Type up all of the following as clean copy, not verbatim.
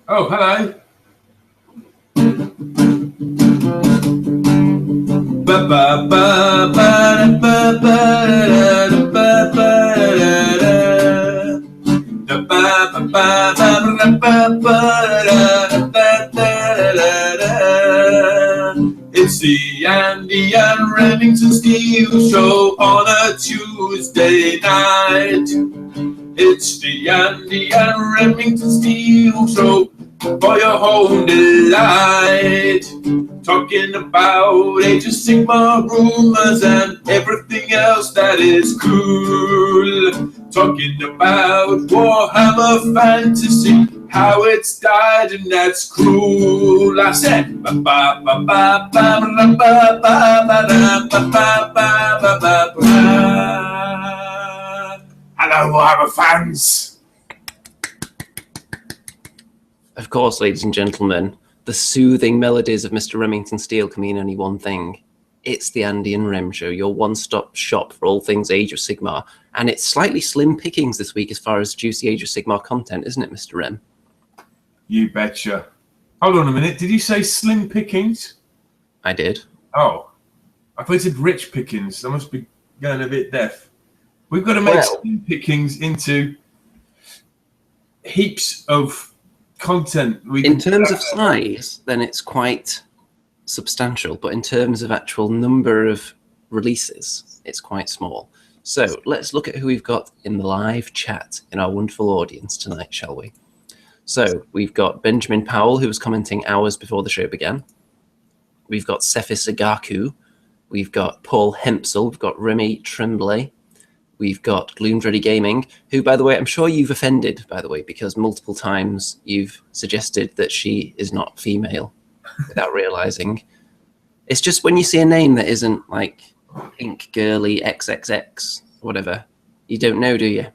Oh, hello. It's the Andy and Remington Steel Show on a Tuesday night. It's the Andy and Remington Steel Show for your home delight. Talking about Age of Sigmar rumours and everything else that is cool. Talking about Warhammer fantasy, how it's died and that's cruel. I said, hello, Warhammer fans. Of course, ladies and gentlemen, the soothing melodies of Mr. Remington Steele can mean only one thing. It's the Andy and Rem Show, your one-stop shop for all things Age of Sigmar. And it's slightly slim pickings this week as far as juicy Age of Sigmar content, isn't it, Mr. Rem? You betcha. Hold on a minute. Did you say slim pickings? I did. Oh. I thought you said rich pickings. I must be going a bit deaf. We've got to make slim pickings into heaps of content. In terms of size, then it's quite substantial, but in terms of actual number of releases, it's quite small. So let's look at who we've got in the live chat in our wonderful audience tonight, shall we? So we've got Benjamin Powell, who was commenting hours before the show began. We've got Cephis Agaku. We've got Paul Hempsel. We've got Remy Tremblay. We've got Gloomdready Gaming, who, by the way, I'm sure you've offended, by the way, because multiple times you've suggested that she is not female without realizing. It's just when you see a name that isn't like Pink Girly XXX, whatever, you don't know, do you?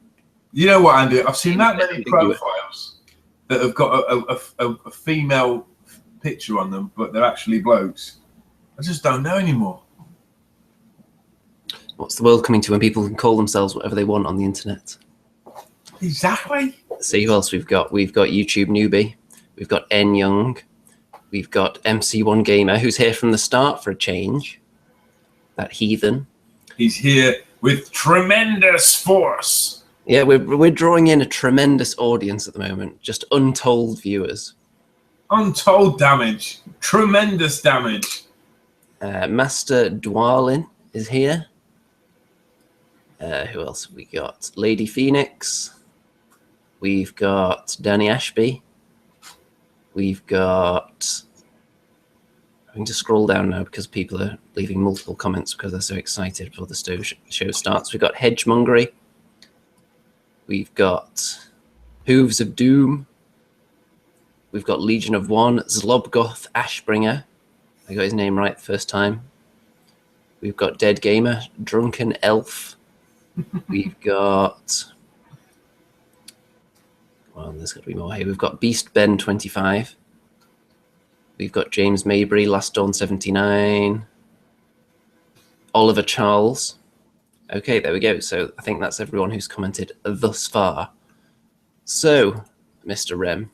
You know what, Andy? I've seen that many profiles that have got a female picture on them, but they're actually blokes. I just don't know anymore. What's the world coming to when people can call themselves whatever they want on the internet? Exactly. See who else we've got. We've got YouTube Newbie. We've got N Young. We've got MC1 Gamer, who's here from the start for a change. That heathen. He's here with tremendous force. Yeah, we're drawing in a tremendous audience at the moment. Just untold viewers. Untold damage. Tremendous damage. Master Dwalin is here. Who else have we got? Lady Phoenix. We've got Danny Ashby. We've got... I'm going to scroll down now because people are leaving multiple comments because they're so excited before the show starts. We've got Hedgemongery. We've got Hooves of Doom. We've got Legion of One. Zlobgoth Ashbringer. I got his name right the first time. We've got Dead Gamer. Drunken Elf. We've got... Well, there's got to be more here. We've got Beast Ben 25. We've got James Mabry, Last Dawn 79. Oliver Charles. Okay, there we go. So I think that's everyone who's commented thus far. So, Mr. Rem,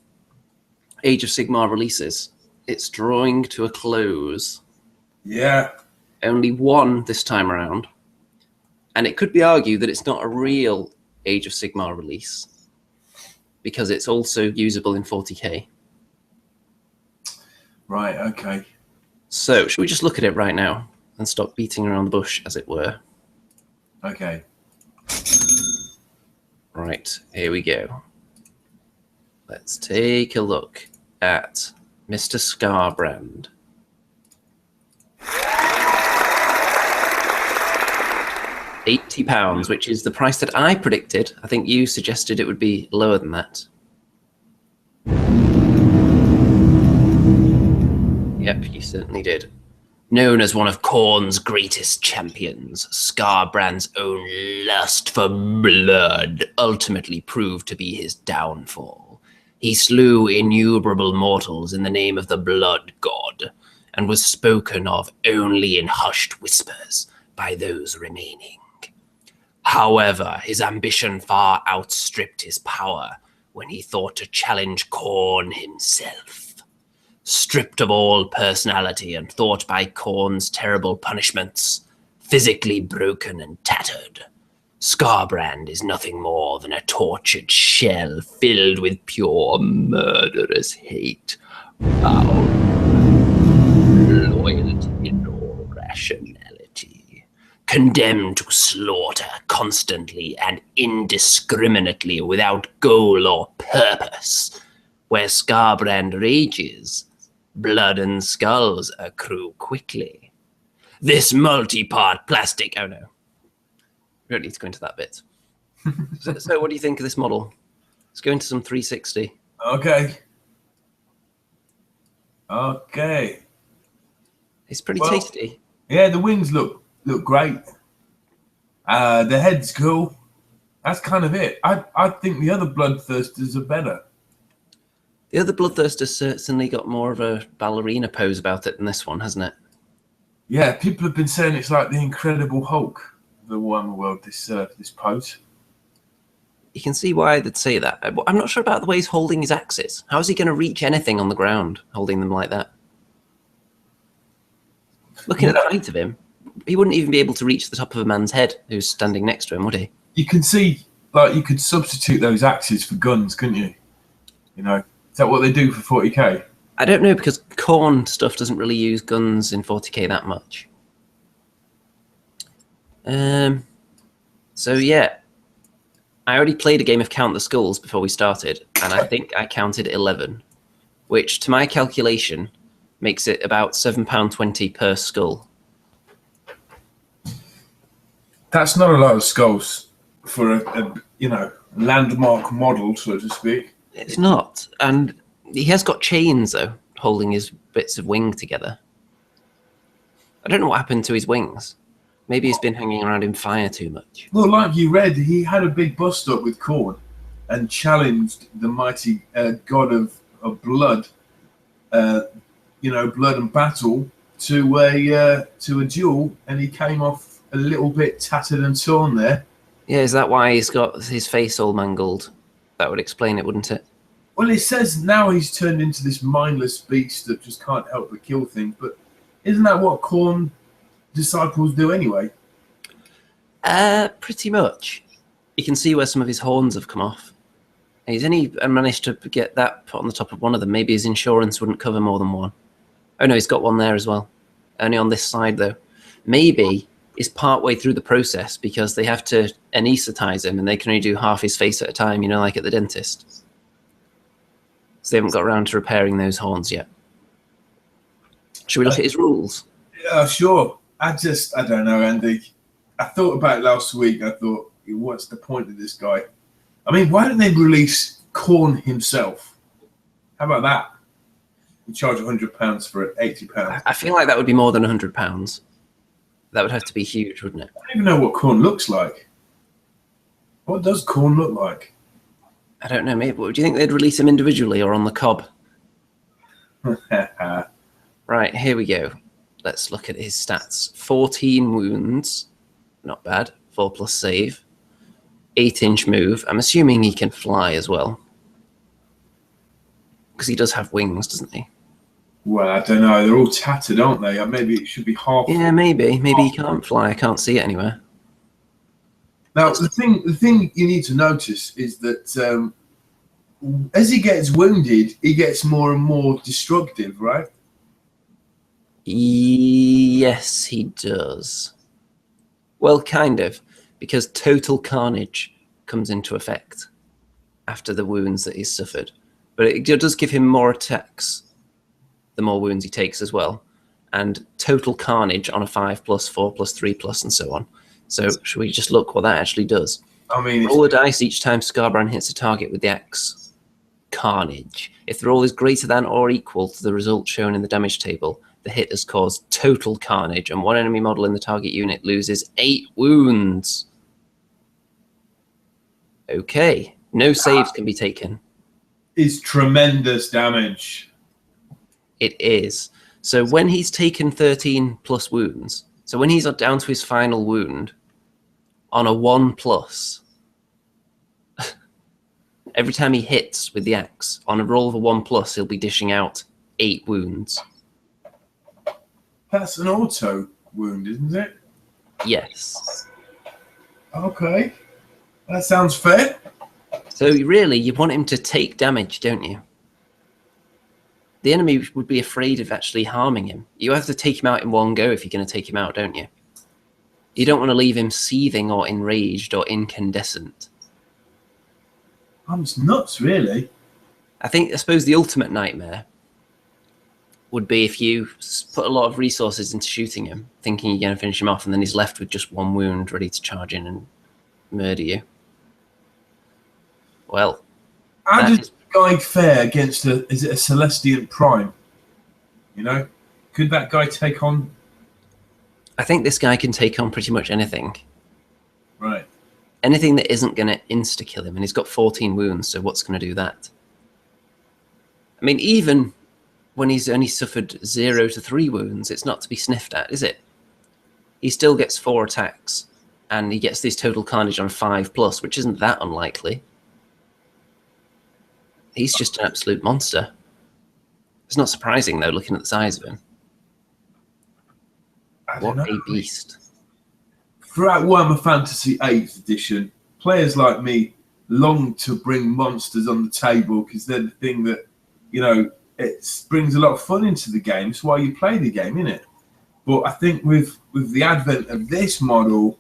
Age of Sigmar releases. It's drawing to a close. Yeah. Only one this time around. And it could be argued that it's not a real Age of Sigmar release because it's also usable in 40k. Right, okay. So, should we just look at it right now and stop beating around the bush, as it were? Okay. Right, here we go. Let's take a look at Mr. Scarbrand. £80, which is the price that I predicted. I think you suggested it would be lower than that. Yep, you certainly did. Known as one of Khorne's greatest champions, Scarbrand's own lust for blood ultimately proved to be his downfall. He slew innumerable mortals in the name of the Blood God, and was spoken of only in hushed whispers by those remaining. However, his ambition far outstripped his power, when he thought to challenge Khorne himself. Stripped of all personality and thought by Khorne's terrible punishments, physically broken and tattered, Skarbrand is nothing more than a tortured shell filled with pure murderous hate, foul loyalty nor rationality, condemned to slaughter constantly and indiscriminately without goal or purpose. Where Skarbrand rages, blood and skulls accrue quickly. This multi-part plastic... Oh no. We don't need to go into that bit. So what do you think of this model? Let's go into some 360. Okay. Okay. It's pretty tasty. Yeah, the wings look great. The head's cool. That's kind of it. I think the other Bloodthirsters are better. The other Bloodthirster's certainly got more of a ballerina pose about it than this one, hasn't it? Yeah, people have been saying it's like the Incredible Hulk, the Warhammer world, this pose. You can see why they'd say that. I'm not sure about the way he's holding his axes. How is he going to reach anything on the ground, holding them like that? Looking at the height of him, he wouldn't even be able to reach the top of a man's head who's standing next to him, would he? You can see, like, you could substitute those axes for guns, couldn't you? You know, is that what they do for 40k? I don't know, because Khorne stuff doesn't really use guns in 40k that much. So yeah, I already played a game of Count the Skulls before we started, and I think I counted 11, which to my calculation makes it about £7.20 per skull. That's not a lot of skulls for a landmark model, so to speak. It's not, and he has got chains though, holding his bits of wing together. I don't know what happened to his wings. Maybe he's been hanging around in fire too much. Well, like you read, he had a big bust up with Khorne and challenged the mighty god of blood, blood and battle to a duel, and he came off a little bit tattered and torn there. Yeah, is that why he's got his face all mangled? That would explain it, wouldn't it? Well, it says now he's turned into this mindless beast that just can't help but kill things. But isn't that what Khorne disciples do anyway? Pretty much. You can see where some of his horns have come off. And he's only managed to get that put on the top of one of them. Maybe his insurance wouldn't cover more than one. Oh no, he's got one there as well. Only on this side though. Maybe it's part way through the process because they have to anesthetize him and they can only do half his face at a time, you know, like at the dentist. So they haven't got around to repairing those horns yet. Should we look at his rules? Yeah, sure. I don't know, Andy. I thought about it last week. I thought, what's the point of this guy? I mean, why don't they release Khorne himself? How about that? You charge £100 for it, £80. I feel like that would be more than £100. That would have to be huge, wouldn't it? I don't even know what Khorne looks like. What does Khorne look like? I don't know. Maybe. Do you think they'd release him individually or on the cob? Right, here we go. Let's look at his stats. 14 wounds. Not bad. 4+ save. 8-inch move. I'm assuming he can fly as well. Because he does have wings, doesn't he? Well, I don't know. They're all tattered, aren't they? Maybe it should be half. Yeah, maybe. Maybe he can't fly. I can't see it anywhere. Now, the thing you need to notice is that as he gets wounded, he gets more and more destructive, right? Yes, he does. Well, kind of, because total carnage comes into effect after the wounds that he's suffered. But it does give him more attacks the more wounds he takes as well. And total carnage on a 5+, 4+, 3+, and so on. So should we just look what that actually does? I mean, roll a dice each time Skarbrand hits a target with the axe. Carnage. If the roll is greater than or equal to the result shown in the damage table, the hit has caused total carnage, and one enemy model in the target unit loses 8 wounds. Okay. No saves can be taken. It's tremendous damage. It is. So when he's taken 13+ wounds, so when he's down to his final wound, on a 1+, Every time he hits with the axe, on a roll of a 1+, he'll be dishing out 8 wounds. That's an auto wound, isn't it? Yes. Okay. That sounds fair. So really, you want him to take damage, don't you? The enemy would be afraid of actually harming him. You have to take him out in one go if you're going to take him out, don't you? You don't want to leave him seething or enraged or incandescent. I'm just nuts, really. I suppose the ultimate nightmare would be if you put a lot of resources into shooting him, thinking you're going to finish him off, and then he's left with just 1 wound ready to charge in and murder you. Well, how does guy fare against is it a Celestian Prime? You know, could that guy take on? I think this guy can take on pretty much anything. Right. Anything that isn't going to insta-kill him, and he's got 14 wounds, so what's going to do that? I mean, even when he's only suffered 0 to 3 wounds, it's not to be sniffed at, is it? He still gets 4 attacks, and he gets this total carnage on 5+, which isn't that unlikely. He's just an absolute monster. It's not surprising, though, looking at the size of him. What a beast. Throughout Warhammer Fantasy 8th edition, players like me long to bring monsters on the table because they're the thing that, you know, it brings a lot of fun into the game. It's why you play the game, isn't it? But I think with the advent of this model,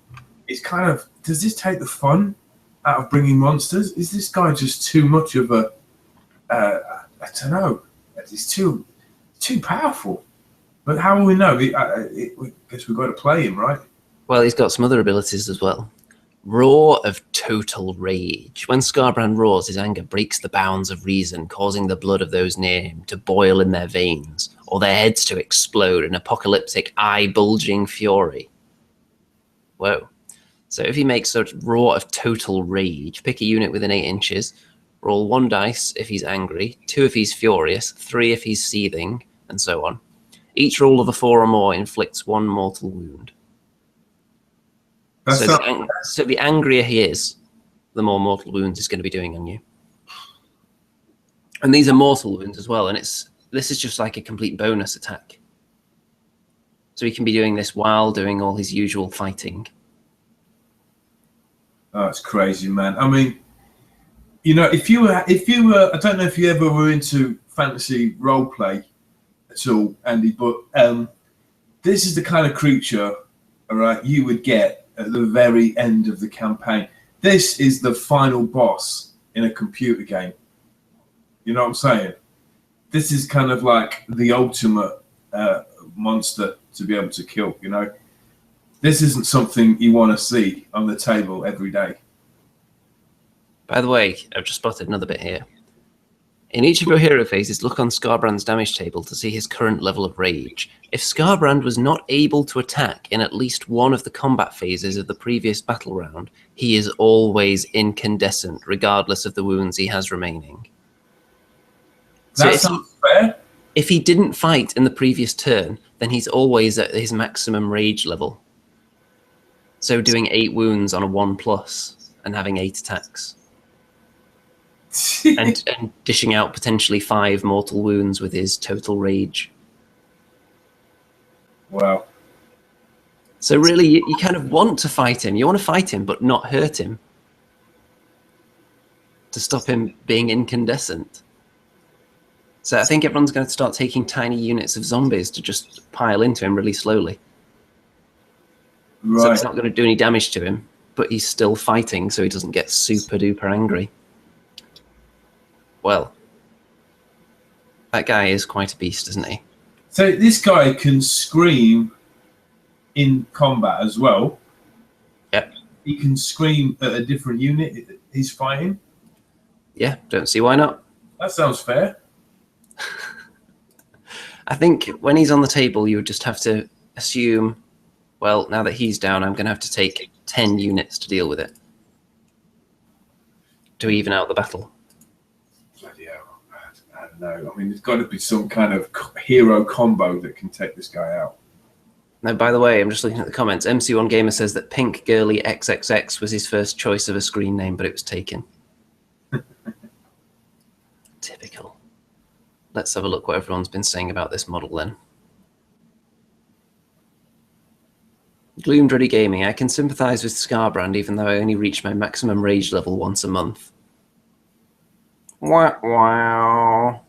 it's kind of, does this take the fun out of bringing monsters? Is this guy just too much of a, I don't know, it's too powerful? But how will we know? I guess we've got to play him, right? Well, he's got some other abilities as well. Roar of total rage. When Scarbrand roars, his anger breaks the bounds of reason, causing the blood of those near him to boil in their veins, or their heads to explode in apocalyptic, eye-bulging fury. Whoa. So if he makes a roar of total rage, pick a unit within 8 inches, roll 1 dice if he's angry, 2 if he's furious, 3 if he's seething, and so on. Each roll of a 4 or more inflicts 1 mortal wound. So the angrier he is, the more mortal wounds he's going to be doing on you. And these are mortal wounds as well, and this is just like a complete bonus attack. So he can be doing this while doing all his usual fighting. Oh, it's crazy, man. I mean, you know, if you were, I don't know if you ever were into fantasy roleplay at all, Andy, but this is the kind of creature, all right, you would get at the very end of the campaign. This is the final boss in a computer game. You know what I'm saying? This is kind of like the ultimate monster to be able to kill, you know? This isn't something you want to see on the table every day. By the way, I've just spotted another bit here. In each of your hero phases, look on Scarbrand's damage table to see his current level of rage. If Scarbrand was not able to attack in at least one of the combat phases of the previous battle round, he is always incandescent, regardless of the wounds he has remaining. That sounds fair. If he didn't fight in the previous turn, then he's always at his maximum rage level. So doing 8 wounds on a 1+ and having 8 attacks. and dishing out potentially 5 mortal wounds with his total rage. Wow. So really, you kind of want to fight him. You want to fight him, but not hurt him. To stop him being incandescent. So I think everyone's going to start taking tiny units of zombies to just pile into him really slowly. Right. So it's not going to do any damage to him, but he's still fighting, so he doesn't get super duper angry. Well, that guy is quite a beast, isn't he? So this guy can scream in combat as well. Yep. He can scream at a different unit he's fighting. Yeah, don't see why not. That sounds fair. I think when he's on the table, you would just have to assume, well, now that he's down, I'm going to have to take 10 units to deal with it. To even out the battle. No, I mean, there's got to be some kind of hero combo that can take this guy out. Now, by the way, I'm just looking at the comments. MC1 Gamer says that Pink Girly XXX was his first choice of a screen name, but it was taken. Typical. Let's have a look what everyone's been saying about this model then. Gloomdready Gaming. I can sympathise with Scarbrand even though I only reach my maximum rage level once a month. Wow.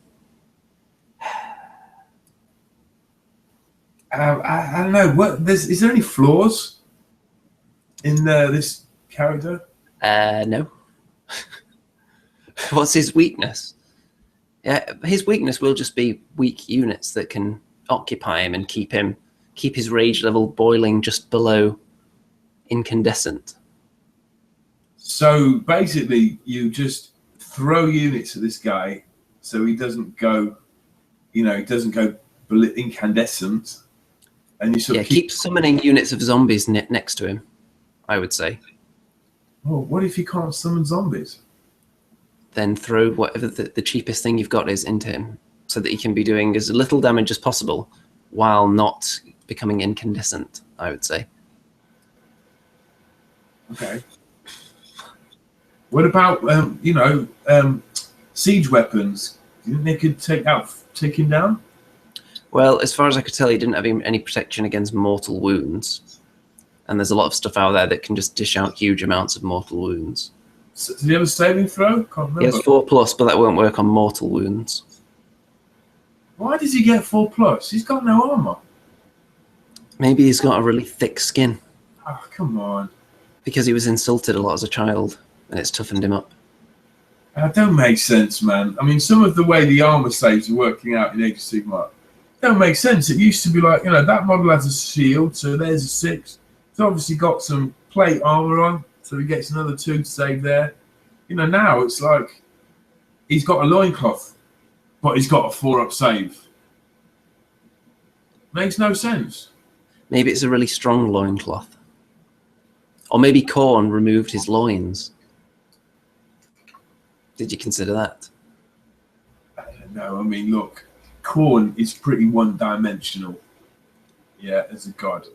I don't know. Is there any flaws in this character? No. What's his weakness? Yeah, his weakness will just be weak units that can occupy him and keep his rage level boiling just below incandescent. So basically, you just throw units at this guy, so he doesn't go, incandescent, and you sort of keep summoning units of zombies next to him, I would say. Well, what if you can't summon zombies? Then throw whatever the cheapest thing you've got is into him, so that he can be doing as little damage as possible while not becoming incandescent, I would say. Okay. What about siege weapons? Do you think they could take him down? Well, as far as I could tell, he didn't have any protection against mortal wounds, and there's a lot of stuff out there that can just dish out huge amounts of mortal wounds. So, did he have a saving throw? Can't remember. He has 4+, but that won't work on mortal wounds. Why does he get 4+? He's got no armor. Maybe he's got a really thick skin. Oh, come on. Because he was insulted a lot as a child, and it's toughened him up. That don't make sense, man. I mean, some of the way the armor saves are working out in Age of Sigmar don't make sense. It used to be like, that model has a shield, so there's a 6. It's obviously got some plate armor on, so he gets another 2 to save there. Now it's like he's got a loincloth, but he's got a 4-up save. Makes no sense. Maybe it's a really strong loincloth. Or maybe Khorne removed his loins. Did you consider that? I don't know. I mean, look, Khorne is pretty one-dimensional, as a god.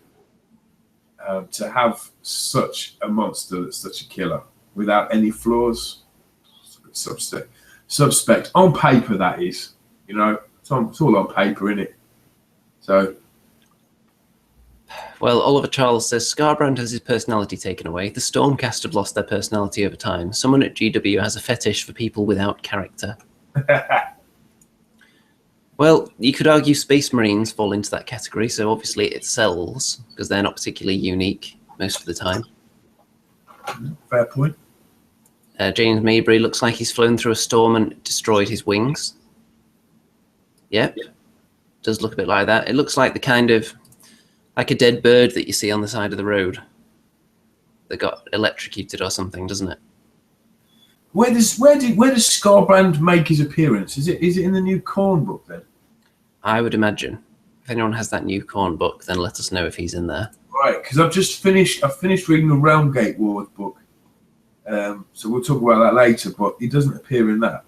To have such a monster that's such a killer without any flaws, it's a bit suspect. On paper, that is. It's all on paper, isn't it? So. Well, Oliver Charles says, Scarbrand has his personality taken away. The Stormcast have lost their personality over time. Someone at GW has a fetish for people without character. Well, you could argue Space Marines fall into that category, so obviously it sells, because they're not particularly unique most of the time. Fair point. James Maybury looks like he's flown through a storm and destroyed his wings. Yep. Does look a bit like that. It looks like the kind of, like a dead bird that you see on the side of the road that got electrocuted or something, doesn't it? Where does Scarbrand make his appearance? Is it in the new Khorne book then? I would imagine. If anyone has that new Khorne book, then let us know if he's in there. Right, because I've finished reading the Realmgate Wars book. So we'll talk about that later, but he doesn't appear in that.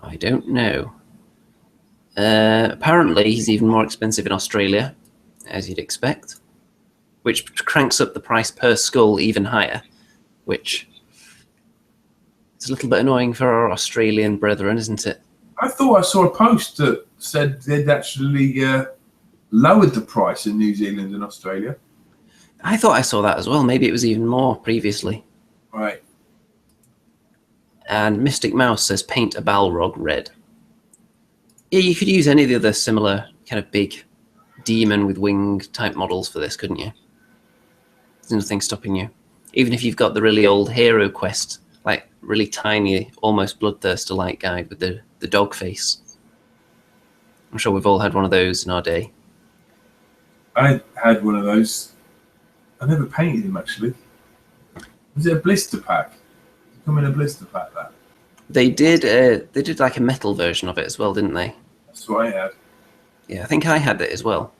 I don't know. Apparently, he's even more expensive in Australia, as you'd expect, which cranks up the price per skull even higher, which is a little bit annoying for our Australian brethren, isn't it? I thought I saw a post that said they'd actually lowered the price in New Zealand and Australia. I thought I saw that as well. Maybe it was even more previously. Right. And Mystic Mouse says paint a Balrog red. Yeah, you could use any of the other similar kind of big demon with wing type models for this, couldn't you? There's nothing stopping you. Even if you've got the really old Hero Quest, like really tiny, almost Bloodthirster-like guy with the dog face. I'm sure we've all had one of those in our day. I had one of those. I never painted him, actually. Was it a blister pack? Come in a blister pack, that? They did like a metal version of it as well, didn't they? That's what I had. Yeah, I think I had it as well.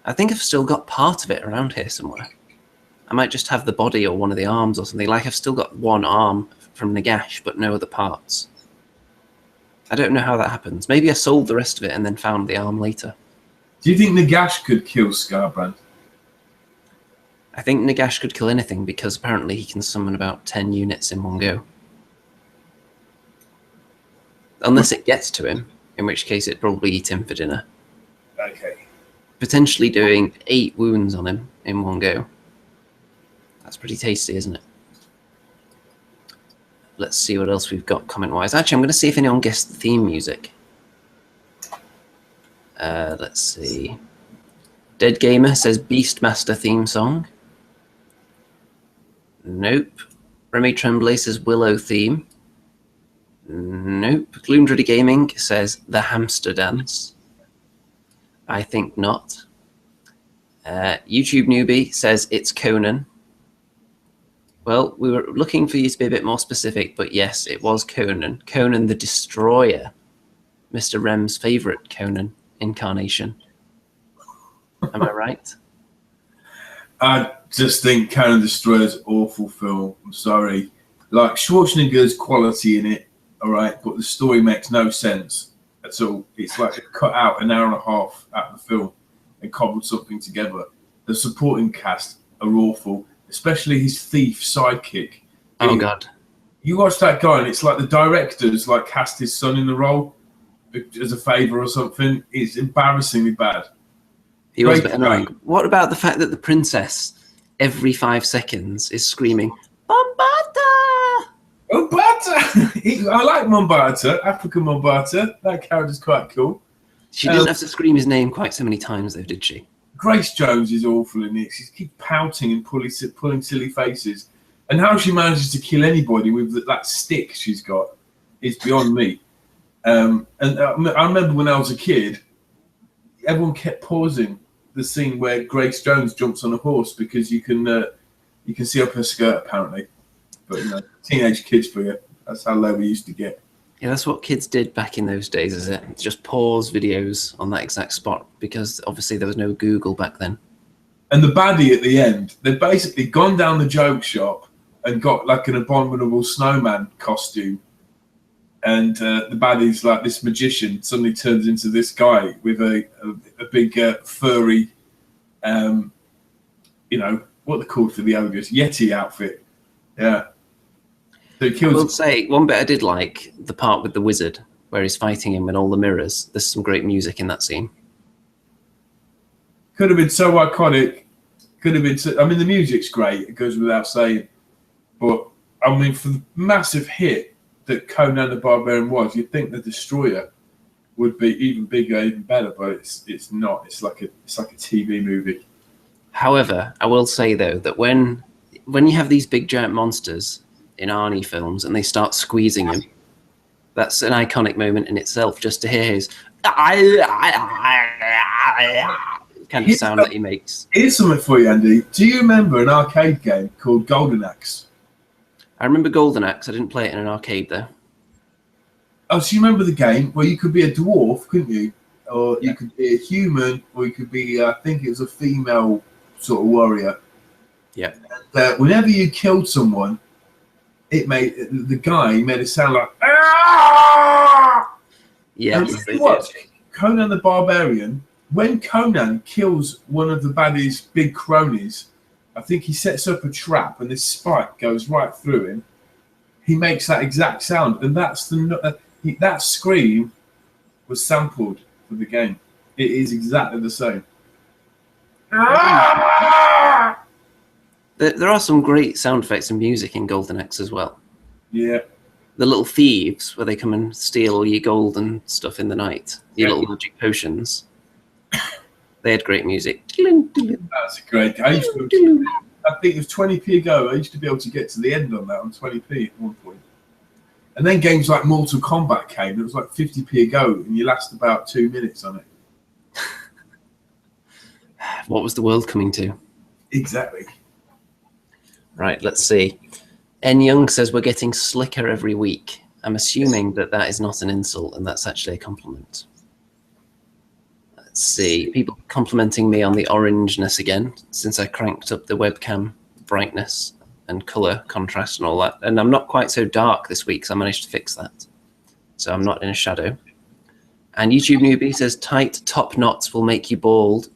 I think I've still got part of it around here somewhere. I might just have the body or one of the arms or something. Like I've still got one arm from Nagash, but no other parts. I don't know how that happens. Maybe I sold the rest of it and then found the arm later. Do you think Nagash could kill Scarbrand? I think Nagash could kill anything because apparently he can summon about 10 units in one go. Unless it gets to him, in which case it'd probably eat him for dinner. Okay. Potentially doing 8 wounds on him in one go. That's pretty tasty, isn't it? Let's see what else we've got comment-wise. Actually, I'm going to see if anyone guessed the theme music. Let's see. Dead Gamer says Beastmaster theme song. Nope. Remy Tremblay says Willow theme. Nope. Gloomdreddy Gaming says The Hamster Dance. I think not. YouTube Newbie says it's Conan. Well, we were looking for you to be a bit more specific, but yes, it was Conan. Conan the Destroyer. Mr. Rem's favourite Conan incarnation. Am I right? I just think Conan the Destroyer's an awful film. I'm sorry. Like, Schwarzenegger's quality in it, all right, but the story makes no sense at all. It's like it cut out an hour and a half out of the film and cobbled something together. The supporting cast are awful, especially his thief sidekick. Oh, God. You watch that guy and it's like the directors like cast his son in the role as a favour or something. It's embarrassingly bad. He was a bit annoying. What about the fact that the princess, every 5 seconds, is screaming, Mombata! Mombata! I like Mombata, African Mombata. That character's quite cool. She didn't have to scream his name quite so many times, though, did she? Grace Jones is awful in it. She keeps pouting and pulling silly faces. And how she manages to kill anybody with that stick she's got is beyond me. And I remember when I was a kid, everyone kept pausing the scene where Grace Jones jumps on a horse because you can see up her skirt apparently. But teenage kids for you. That's how low we used to get. Yeah, that's what kids did back in those days, is it? Just pause videos on that exact spot because obviously there was no Google back then. And the baddie at the end, they've basically gone down the joke shop and got like an abominable snowman costume. And the baddie's like this magician suddenly turns into this guy with a big furry, what they're called for the ogres, Yeti outfit. Yeah. So he kills. I will say, one bit I did like, the part with the wizard, where he's fighting him in all the mirrors. There's some great music in that scene. Could have been so iconic. Could have been so, I mean, the music's great. It goes without saying. But, I mean, for the massive hit that Conan the Barbarian was, you'd think the Destroyer would be even bigger, even better, but it's not. It's like a TV movie. However, I will say though that when you have these big giant monsters in Arnie films and they start squeezing him, that's an iconic moment in itself. Just to hear his kind of sound that he makes. Here's something for you, Andy. Do you remember an arcade game called Golden Axe? I remember Golden Axe. I didn't play it in an arcade though. Oh, so you remember the game where you could be a dwarf, couldn't you? Or you could be a human, or you could be, I think it was a female sort of warrior. Yeah. And, whenever you killed someone, the guy made it sound like, ah! Yeah. And if you watch Conan the Barbarian, when Conan kills one of the baddie's big cronies, I think he sets up a trap and this spike goes right through him. He makes that exact sound, and that scream was sampled for the game. It is exactly the same. There are some great sound effects and music in Golden Axe as well. Yeah. The little thieves where they come and steal all your gold and stuff in the night. Your little magic potions. They had great music. That's a great. I think it was 20p ago. I used to be able to get to the end on that on 20p at one point. And then games like Mortal Kombat came. It was like 50p ago, and you last about 2 minutes on it. What was the world coming to? Exactly. Right, let's see. N Young says we're getting slicker every week. I'm assuming that is not an insult and that's actually a compliment. Let's see. People complimenting me on the orangeness again since I cranked up the webcam brightness and color contrast and all that. And I'm not quite so dark this week, so I managed to fix that. So I'm not in a shadow. And YouTube Newbie says tight top knots will make you bald.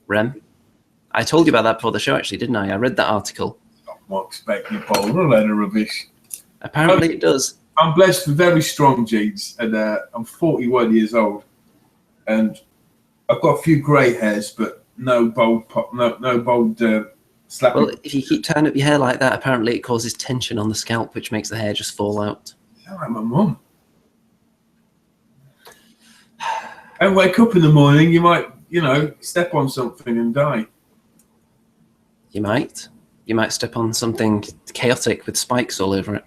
Rem? I told you about that before the show, actually, didn't I? I read that article. I'm not expecting you bold. What a load of rubbish. Apparently it does. I'm blessed with very strong genes, and I'm 41 years old, and I've got a few grey hairs, but no bold slapping. Well, if you keep tying up your hair like that, apparently it causes tension on the scalp, which makes the hair just fall out. Sound like my mum. And wake up in the morning, you might, step on something and die. You might. You might step on something chaotic with spikes all over it.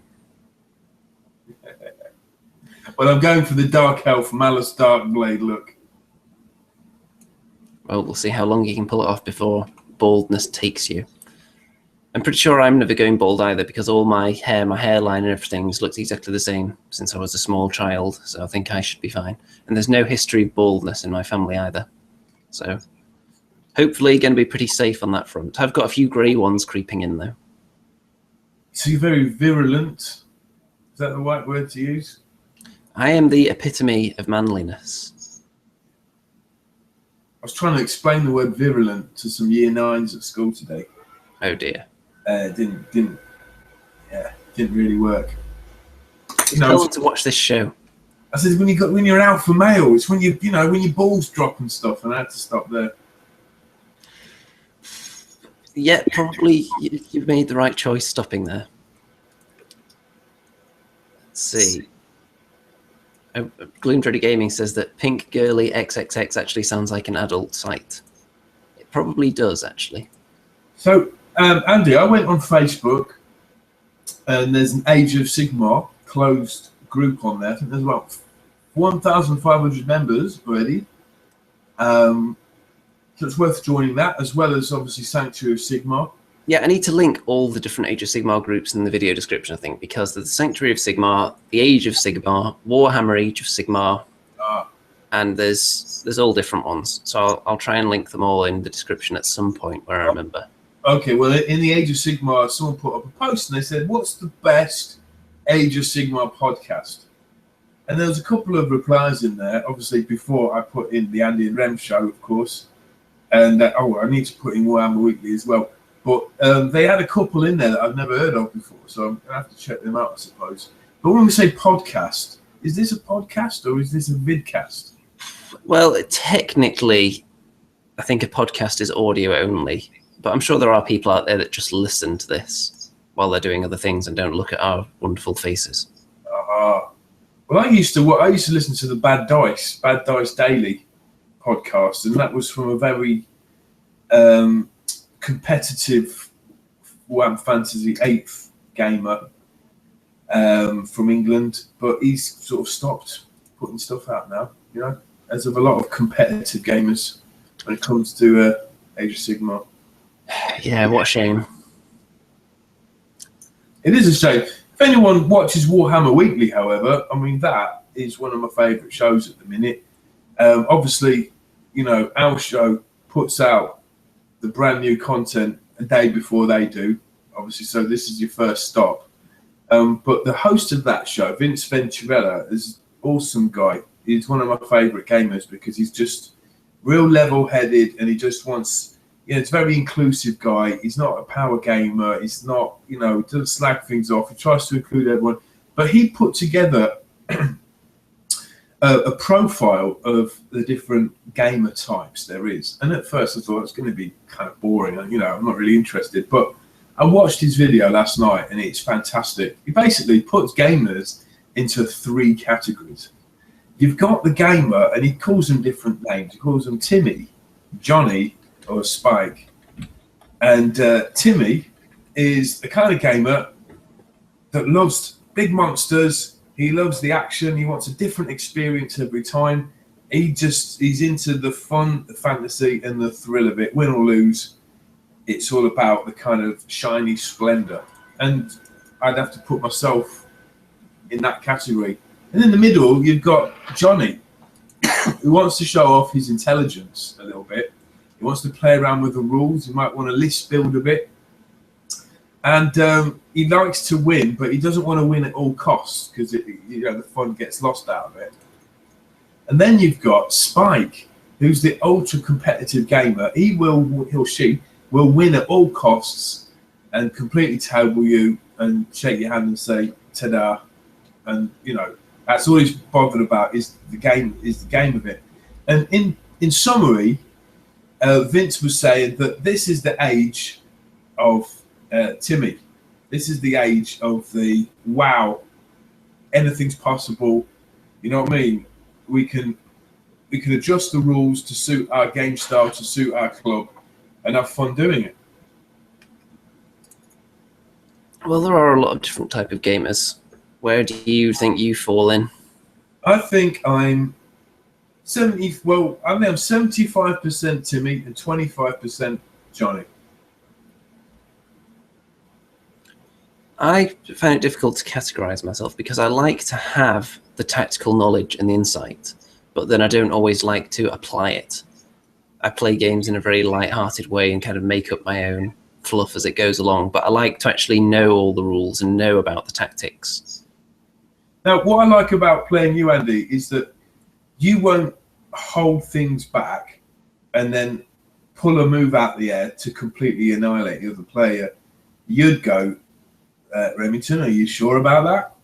Well, I'm going for the Dark Elf Malice Darkblade look. Well, we'll see how long you can pull it off before baldness takes you. I'm pretty sure I'm never going bald either, because all my hair, my hairline and everything's looked exactly the same since I was a small child, so I think I should be fine. And there's no history of baldness in my family either. So hopefully going to be pretty safe on that front. I've got a few grey ones creeping in, though. So you're very virulent. Is that the right word to use? I am the epitome of manliness. I was trying to explain the word virulent to some year 9s at school today. Oh dear. Didn't really work. Tell them to watch this show. I said when you're an alpha male, it's when when your balls drop and stuff, and I had to stop there. Yeah, probably you've made the right choice stopping there. Let's see. Gloomdreader Gaming says that Pink Girly XXX actually sounds like an adult site. It probably does, actually. So, Andy, I went on Facebook, and there's an Age of Sigmar closed group on there. I think there's about 1,500 members already. So it's worth joining that, as well as obviously Sanctuary of Sigmar. Yeah, I need to link all the different Age of Sigmar groups in the video description, I think, because there's the Sanctuary of Sigmar, the Age of Sigmar, Warhammer Age of Sigmar, and there's all different ones. So I'll try and link them all in the description at some point where I remember. Okay, well, in the Age of Sigmar, someone put up a post and they said, what's the best Age of Sigmar podcast? And there was a couple of replies in there, obviously, before I put in the Andy Rem Show, of course. And, I need to put in Warhammer Weekly as well. But they had a couple in there that I've never heard of before, so I'm going to have to check them out, I suppose. But when we say podcast, is this a podcast or is this a vidcast? Well, technically, I think a podcast is audio only. But I'm sure there are people out there that just listen to this while they're doing other things and don't look at our wonderful faces. Well, I used to listen to the Bad Dice Daily podcast, and that was from a very competitive Warhammer Fantasy 8th gamer from England, but he's sort of stopped putting stuff out now, as of a lot of competitive gamers when it comes to Age of Sigmar. Yeah, what a shame. It is a shame. If anyone watches Warhammer Weekly, however, I mean, that is one of my favourite shows at the minute. Obviously, our show puts out the brand new content a day before they do, obviously, so this is your first stop. But the host of that show, Vince Venturella, is an awesome guy. He's one of my favourite gamers because he's just real level-headed and he just wants... it's a very inclusive guy. He's not a power gamer. He's not, doesn't slag things off. He tries to include everyone. But he put together a profile of the different gamer types there is. And at first I thought it's going to be kind of boring. And, I'm not really interested. But I watched his video last night and it's fantastic. He basically puts gamers into 3 categories. You've got the gamer and he calls them different names. He calls them Timmy, Johnny, or Spike. And Timmy is the kind of gamer that loves big monsters. He loves the action. He wants a different experience every time. He's into the fun, the fantasy, and the thrill of it. Win or lose, it's all about the kind of shiny splendor. And I'd have to put myself in that category. And in the middle, you've got Johnny, who wants to show off his intelligence a little bit. He wants to play around with the rules. He might want to list build a bit. And he likes to win, but he doesn't want to win at all costs because the fun gets lost out of it. And then you've got Spike, who's the ultra competitive gamer. He or she will win at all costs and completely table you and shake your hand and say ta-da, and that's all he's bothered about is the game of it. And in summary, Vince was saying that this is the age of Timmy. This is the age of the wow, anything's possible. You know what I mean? We can adjust the rules to suit our game style, to suit our club, and have fun doing it. Well, there are a lot of different type of gamers. Where do you think you fall in? I think I'm 75% Timmy and 25% Johnny. I find it difficult to categorize myself because I like to have the tactical knowledge and the insight, but then I don't always like to apply it. I play games in a very light-hearted way and kind of make up my own fluff as it goes along, but I like to actually know all the rules and know about the tactics. Now, what I like about playing you, Andy, is that you won't hold things back and then pull a move out the air to completely annihilate the other player. You'd go, Remington, are you sure about that?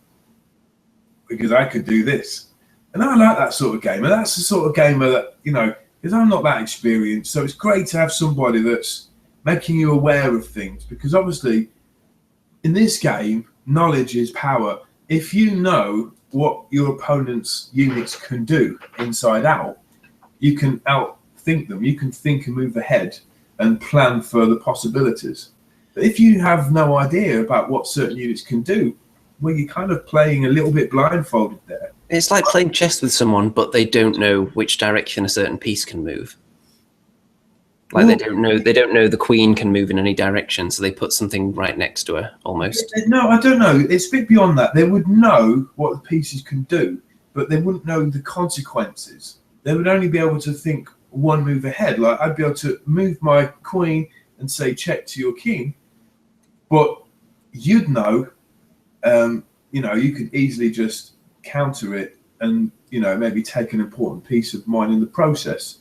Because I could do this. And I like that sort of game. And that's the sort of gamer that, because I'm not that experienced. So it's great to have somebody that's making you aware of things. Because obviously, in this game, knowledge is power. If you know what your opponent's units can do inside out, you can outthink them. You can think and move ahead and plan for the possibilities. But if you have no idea about what certain units can do, well, you're kind of playing a little bit blindfolded there. It's like playing chess with someone, but they don't know which direction a certain piece can move. Like they don't know the queen can move in any direction, so they put something right next to her, almost. No, I don't know. It's a bit beyond that. They would know what the pieces can do, but they wouldn't know the consequences. They would only be able to think one move ahead. Like I'd be able to move my queen and say check to your king, but you'd know, you could easily just counter it and, maybe take an important piece of mine in the process.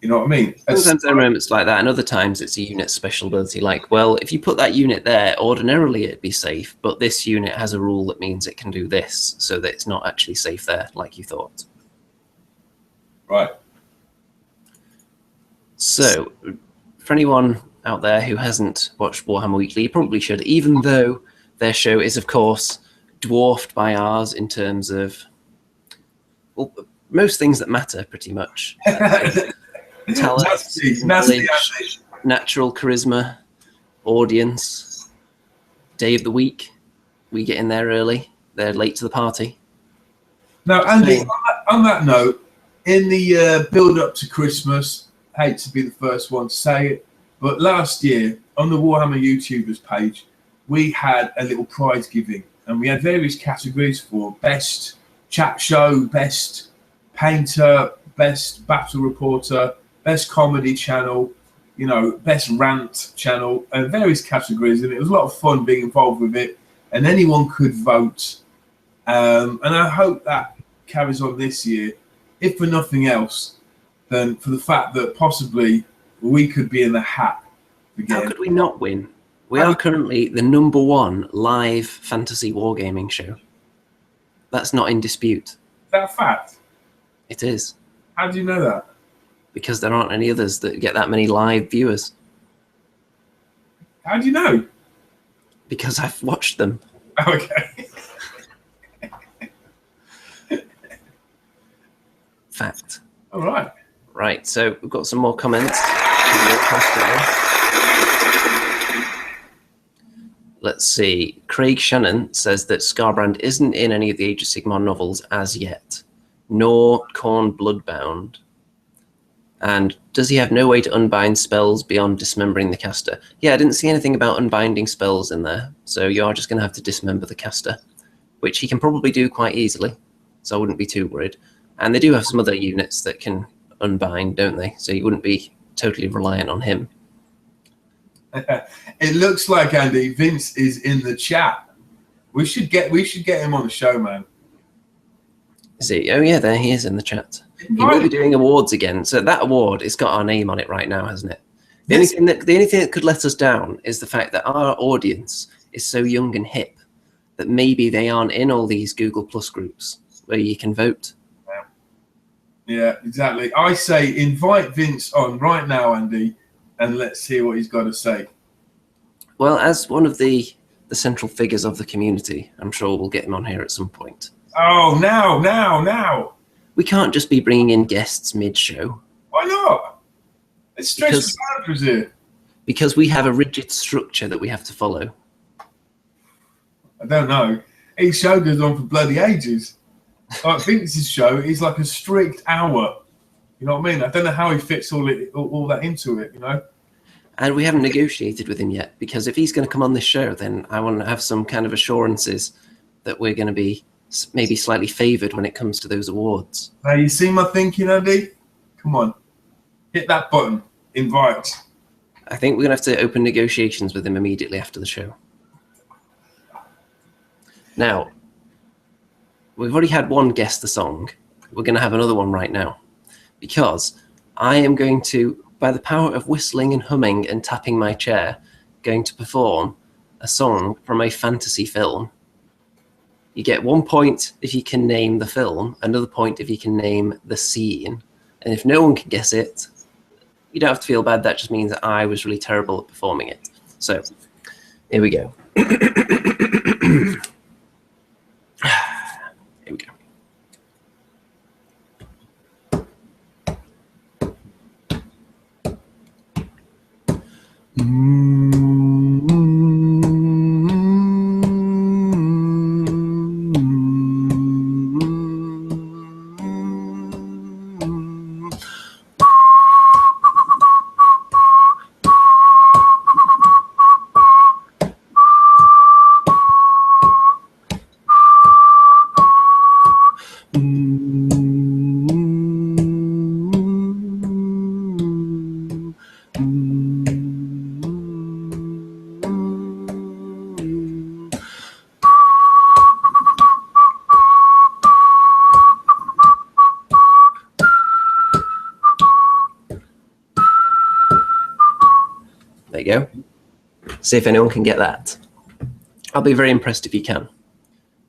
You know what I mean? Sometimes there are moments like that, and other times it's a unit special ability. Like, well, if you put that unit there, ordinarily it'd be safe, but this unit has a rule that means it can do this, so that it's not actually safe there, like you thought. Right. So, for anyone out there who hasn't watched Warhammer Weekly, you probably should, even though their show is, of course, dwarfed by ours in terms of, well, most things that matter, pretty much. Talent, knowledge, natural charisma, audience, day of the week. We get in there early. They're late to the party. Now, Andy, on that note, in the build-up to Christmas, hate to be the first one to say it, but last year on the Warhammer YouTubers page, we had a little prize giving, and we had various categories for best chat show, best painter, best battle reporter, best comedy channel, best rant channel, and various categories. And it was a lot of fun being involved with it, and anyone could vote. And I hope that carries on this year, if for nothing else, than for the fact that possibly we could be in the hat again. How could we not win? We are currently the #1 live fantasy wargaming show. That's not in dispute. Is that a fact? It is. How do you know that? Because there aren't any others that get that many live viewers. How do you know? Because I've watched them. Okay. Fact. All right. Right, so we've got some more comments. Let's see. Craig Shannon says that Scarbrand isn't in any of the Age of Sigmar novels as yet, nor Khorne Bloodbound. And does he have no way to unbind spells beyond dismembering the caster? Yeah, I didn't see anything about unbinding spells in there, so you are just going to have to dismember the caster, which he can probably do quite easily, so I wouldn't be too worried. And they do have some other units that can unbind, don't they? So you wouldn't be totally reliant on him. It looks like, Andy, Vince is in the chat. We should get him on the show, man. Is he? Oh yeah, there he is in the chat. He will be doing awards again. So that award, it's got our name on it right now, hasn't it? The only thing that could let us down is the fact that our audience is so young and hip that maybe they aren't in all these Google Plus groups where you can vote. Yeah, exactly. I say invite Vince on right now, Andy, and let's hear what he's got to say. Well, as one of the central figures of the community, I'm sure we'll get him on here at some point. Oh, now. We can't just be bringing in guests mid-show. Why not? Let's stretch the boundaries here. Because we have a rigid structure that we have to follow. I don't know. Each show goes on for bloody ages. Like Vince's show is like a strict hour. You know what I mean? I don't know how he fits all that into it, you know? And we haven't negotiated with him yet, because if he's going to come on this show, then I want to have some kind of assurances that we're going to be maybe slightly favoured when it comes to those awards. Now, you see my thinking, Andy? Come on. Hit that button. Invite. I think we're going to have to open negotiations with him immediately after the show. Now, we've already had one guess the song. We're going to have another one right now, because I am going to, by the power of whistling and humming and tapping my chair, going to perform a song from a fantasy film. You get 1 point if you can name the film, another point if you can name the scene. And if no one can guess it, you don't have to feel bad. That just means that I was really terrible at performing it. So, here we go. Here we go. There you go. See if anyone can get that. I'll be very impressed if you can.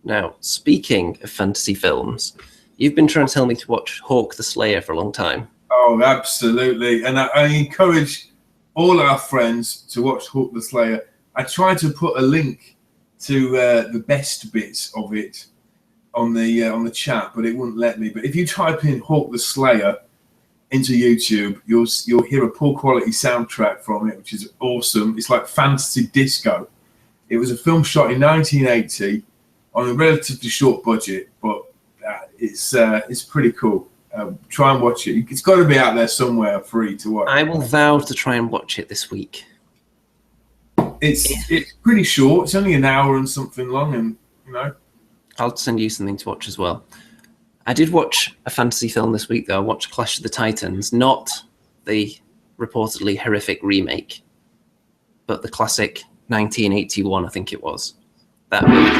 Now, speaking of fantasy films, you've been trying to tell me to watch Hawk the Slayer for a long time. Oh, absolutely. And I encourage all our friends to watch Hawk the Slayer. I tried to put a link to the best bits of it on the chat, but it wouldn't let me. But if you type in Hawk the Slayer into YouTube, you'll hear a poor quality soundtrack from it, which is awesome. It's like fantasy disco. It was a film shot in 1980 on a relatively short budget, but it's pretty cool. Try and watch it. It's got to be out there somewhere free to watch. I will vow to try and watch it this week. It's pretty short. It's only an hour and something long, and you know. I'll send you something to watch as well. I did watch a fantasy film this week, though. I watched Clash of the Titans, not the reportedly horrific remake, but the classic 1981, I think it was. That movie.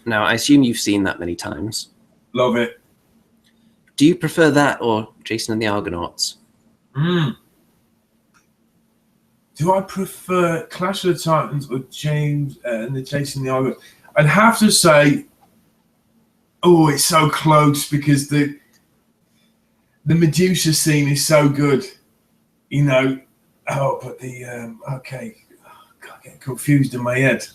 Now, I assume you've seen that many times. Love it. Do you prefer that or Jason and the Argonauts? Do I prefer Clash of the Titans or James and the Jason and the Argonauts? I'd have to say, oh, it's so close because the Medusa scene is so good, you know. Oh, but okay, I get confused in my head.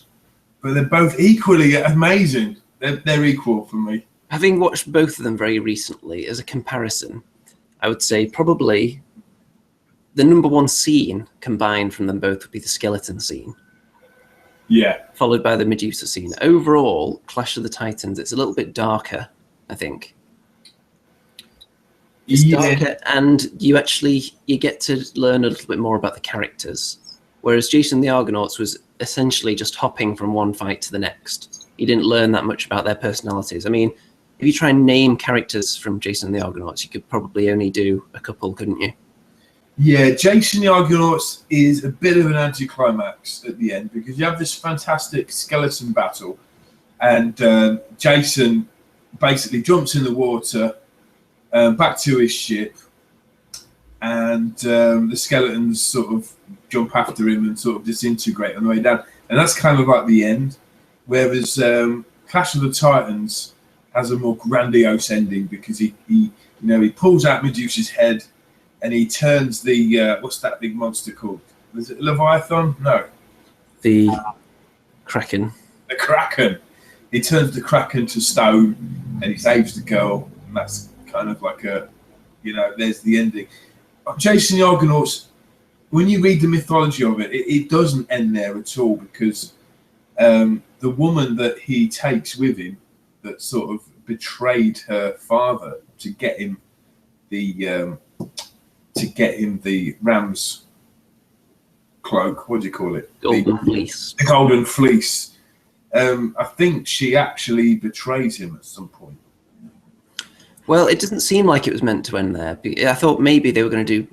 But they're both equally amazing. They're equal for me. Having watched both of them very recently, as a comparison, I would say probably the number one scene combined from them both would be the skeleton scene. Yeah. Followed by the Medusa scene. Overall, Clash of the Titans, it's a little bit darker, I think. It's darker, and you get to learn a little bit more about the characters. Whereas Jason and the Argonauts was essentially just hopping from one fight to the next. You didn't learn that much about their personalities. I mean, if you try and name characters from Jason and the Argonauts, you could probably only do a couple, couldn't you? Yeah, Jason the Argonauts is a bit of an anticlimax at the end because you have this fantastic skeleton battle, and Jason basically jumps in the water back to his ship, and the skeletons sort of jump after him and sort of disintegrate on the way down, and that's kind of like the end. Whereas Clash of the Titans has a more grandiose ending because he pulls out Medusa's head and he turns the what's that big monster called? Was it Leviathan? No, the Kraken. The Kraken. He turns the Kraken to stone and he saves the girl, and that's kind of like there's the ending. Jason the Argonauts, when you read the mythology of it, it doesn't end there at all, because the woman that he takes with him that sort of betrayed her father to get him the ram's cloak, what do you call it? Golden Fleece. The Golden Fleece. I think she actually betrays him at some point. Well, it doesn't seem like it was meant to end there. I thought maybe they were going to do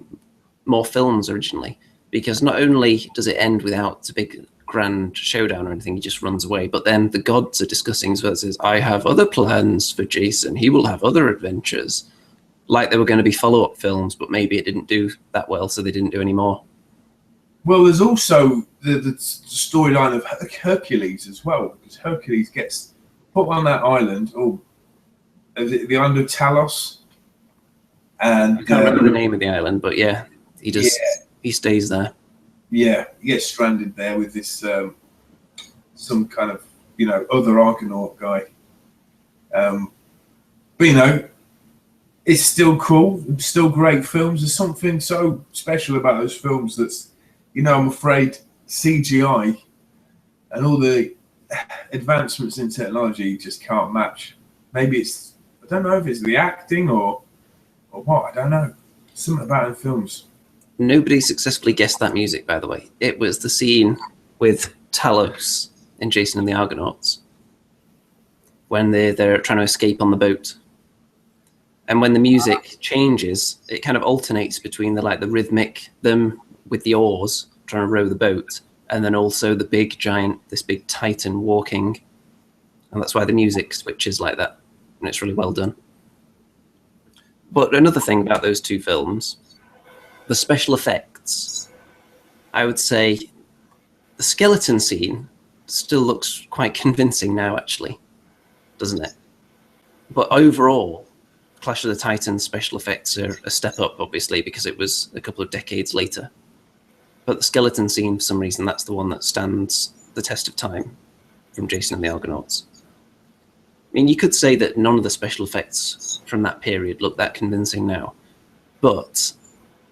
more films originally, because not only does it end without a big grand showdown or anything, he just runs away, but then the gods are discussing versus, I have other plans for Jason. He will have other adventures. Like there were going to be follow-up films, but maybe it didn't do that well, so they didn't do any more. Well, there's also the storyline of Hercules as well, because Hercules gets put on that island, the island of Talos. And I can't remember the name of the island, but yeah, he does. Yeah. He stays there. Yeah, he gets stranded there with this some kind of other Argonaut guy. But it's still cool, still great films. There's something so special about those films that's, I'm afraid CGI and all the advancements in technology just can't match. Maybe I don't know if it's the acting or what, I don't know. Something about in films. Nobody successfully guessed that music, by the way. It was the scene with Talos in Jason and the Argonauts when they're trying to escape on the boat. And when the music changes, it kind of alternates between the rhythmic, them with the oars trying to row the boat, and then also the big titan walking. And that's why the music switches like that. And it's really well done. But another thing about those two films, the special effects, I would say the skeleton scene still looks quite convincing now, actually, doesn't it? But overall, Clash of the Titans special effects are a step up, obviously, because it was a couple of decades later. But the skeleton scene, for some reason, that's the one that stands the test of time from Jason and the Argonauts. I mean, you could say that none of the special effects from that period look that convincing now, but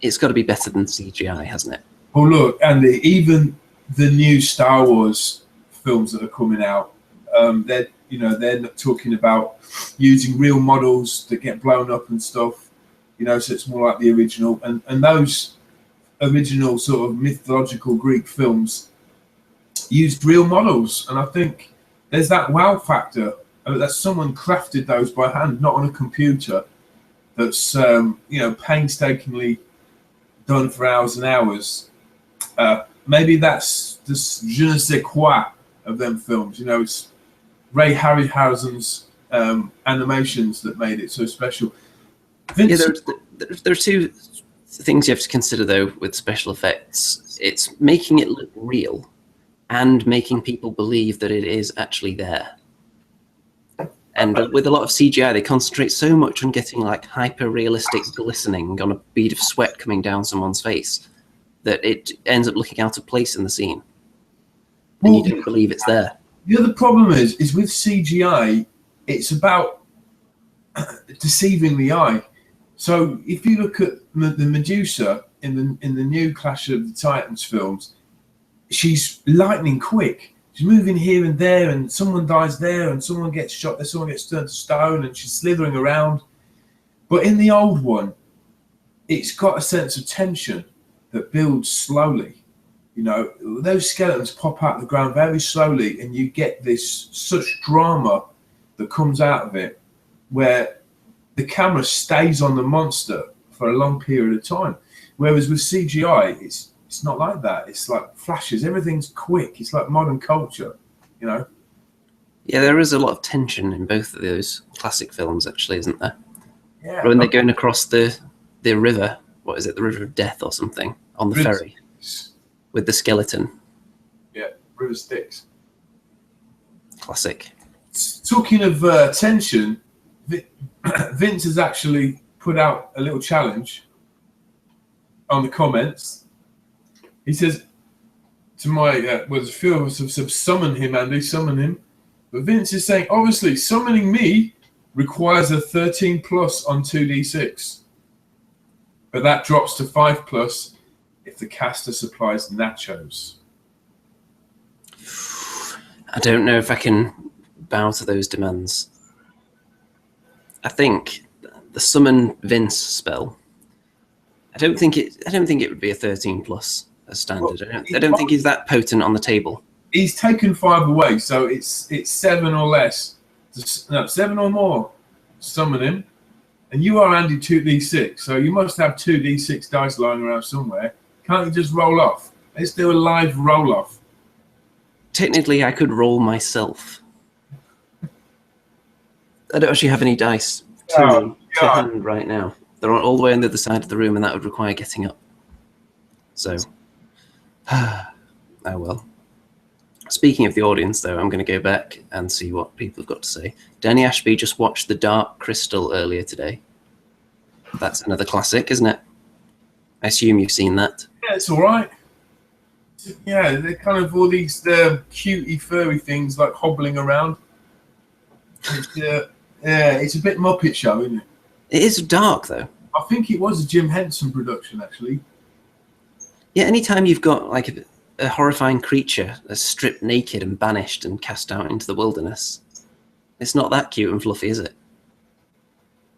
it's got to be better than CGI, hasn't it? Well, look, Andy, even the new Star Wars films that are coming out, they're not talking about using real models that get blown up and stuff, so it's more like the original. And those original sort of mythological Greek films used real models, and I think there's that wow factor that someone crafted those by hand, not on a computer. That's painstakingly done for hours and hours. Maybe that's the je ne sais quoi of them films. It's Ray Harryhausen's animations that made it so special. Yeah, there are two things you have to consider, though, with special effects. It's making it look real and making people believe that it is actually there. And with a lot of CGI, they concentrate so much on getting hyper-realistic glistening on a bead of sweat coming down someone's face that it ends up looking out of place in the scene. And you don't believe it's there. The other problem is with CGI, it's about deceiving the eye. So if you look at the Medusa in the new Clash of the Titans films, she's lightning quick. She's moving here and there, and someone dies there, and someone gets shot there, someone gets turned to stone, and she's slithering around. But in the old one, it's got a sense of tension that builds slowly. Those skeletons pop out of the ground very slowly, and you get this such drama that comes out of it, where the camera stays on the monster for a long period of time. Whereas with CGI, it's not like that. It's like flashes. Everything's quick. It's like modern culture, Yeah, there is a lot of tension in both of those classic films, actually, isn't there? Yeah. When they're going across the river what is it, the River of Death or something, on the River ferry with the skeleton. Yeah, River Styx. Classic. Talking of tension, Vince has actually put out a little challenge on the comments. He says to my, a few of us have summoned him, Andy, summon him. But Vince is saying, obviously, summoning me requires a 13 plus on 2d6. But that drops to 5 plus if the caster supplies nachos. I don't know if I can bow to those demands. I think the summon Vince spell, I don't think it would be a 13 plus as standard. Well, I don't think he's that potent on the table. He's taken 5 away, so it's 7 or less. No, 7 or more. Summon him. And you are Andy 2d6, so you must have 2d6 dice lying around somewhere. Can't you just roll off? Let's do a live roll off. Technically, I could roll myself. I don't actually have any dice to hand right now. They're all the way on the other side of the room, and that would require getting up. So, oh well. Speaking of the audience, though, I'm going to go back and see what people have got to say. Danny Ashby just watched The Dark Crystal earlier today. That's another classic, isn't it? I assume you've seen that. Yeah, it's all right. Yeah, they're kind of all these cutie, furry things like hobbling around. It's a bit Muppet Show, isn't it? It is dark, though. I think it was a Jim Henson production, actually. Yeah, anytime you've got like a horrifying creature that's stripped naked and banished and cast out into the wilderness, it's not that cute and fluffy, is it?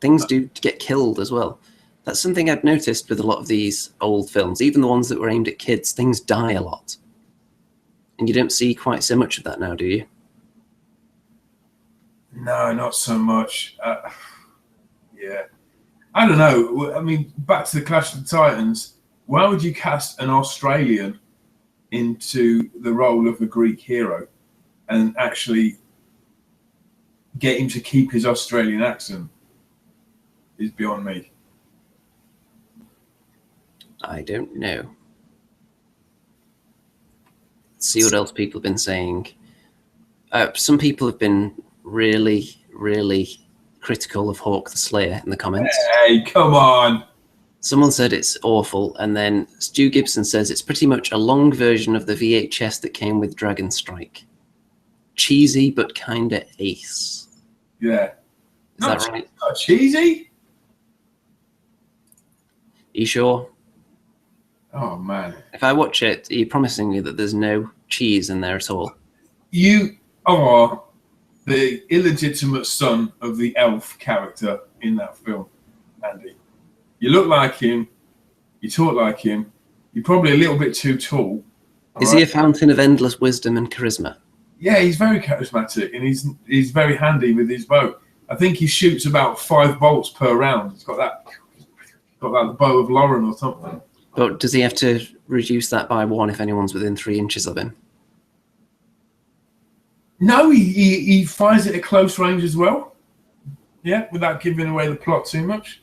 Things do get killed as well. That's something I've noticed with a lot of these old films, even the ones that were aimed at kids. Things die a lot. And you don't see quite so much of that now, do you? No, not so much. Yeah. I don't know. I mean, back to the Clash of the Titans, why would you cast an Australian into the role of the Greek hero and actually get him to keep his Australian accent? Is beyond me. I don't know. Let's see what else people have been saying. Some people have been really, really critical of Hawk the Slayer in the comments. Hey, come on. Someone said it's awful, and then Stu Gibson says it's pretty much a long version of the VHS that came with Dragon Strike. Cheesy, but kinda ace. Yeah. Is that right? Not cheesy? You sure? Oh, man. If I watch it, are you promising me that there's no cheese in there at all? You are the illegitimate son of the elf character in that film, Andy. You look like him. You talk like him. You're probably a little bit too tall. Is he a fountain of endless wisdom and charisma? Yeah, he's very charismatic, and he's very handy with his bow. I think he shoots about 5 bolts per round. He's got that bow of Lauren or something. But does he have to reduce that by 1 if anyone's within 3 inches of him? No, he fires it at close range as well. Yeah, without giving away the plot too much.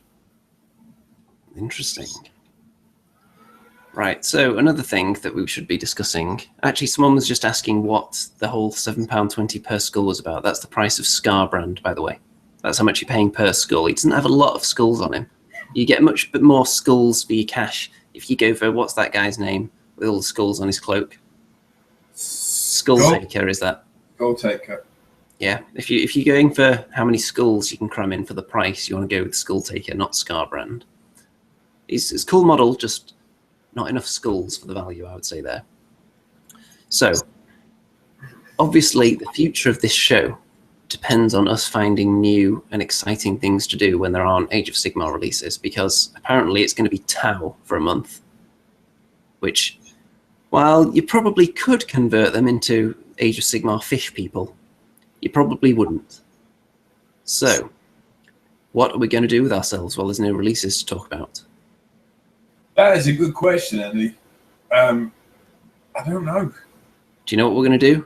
Interesting. Right, so another thing that we should be discussing. Actually, someone was just asking what the whole £7.20 per skull was about. That's the price of Scarbrand, by the way. That's how much you're paying per skull. He doesn't have a lot of skulls on him. You get much bit more skulls for your cash if you go for, what's that guy's name with all the skulls on his cloak? Skulltaker, is that? Skulltaker. Yeah, if you're going for how many skulls you can cram in for the price, you want to go with Skulltaker, not Scarbrand. It's a cool model, just not enough skulls for the value, I would say there. So, obviously, the future of this show depends on us finding new and exciting things to do when there aren't Age of Sigmar releases, because apparently it's going to be Tau for a month, which, while you probably could convert them into Age of Sigmar fish people, you probably wouldn't. So, what are we going to do with ourselves while there's no releases to talk about? That is a good question, Andy. I don't know. Do you know what we're going to do?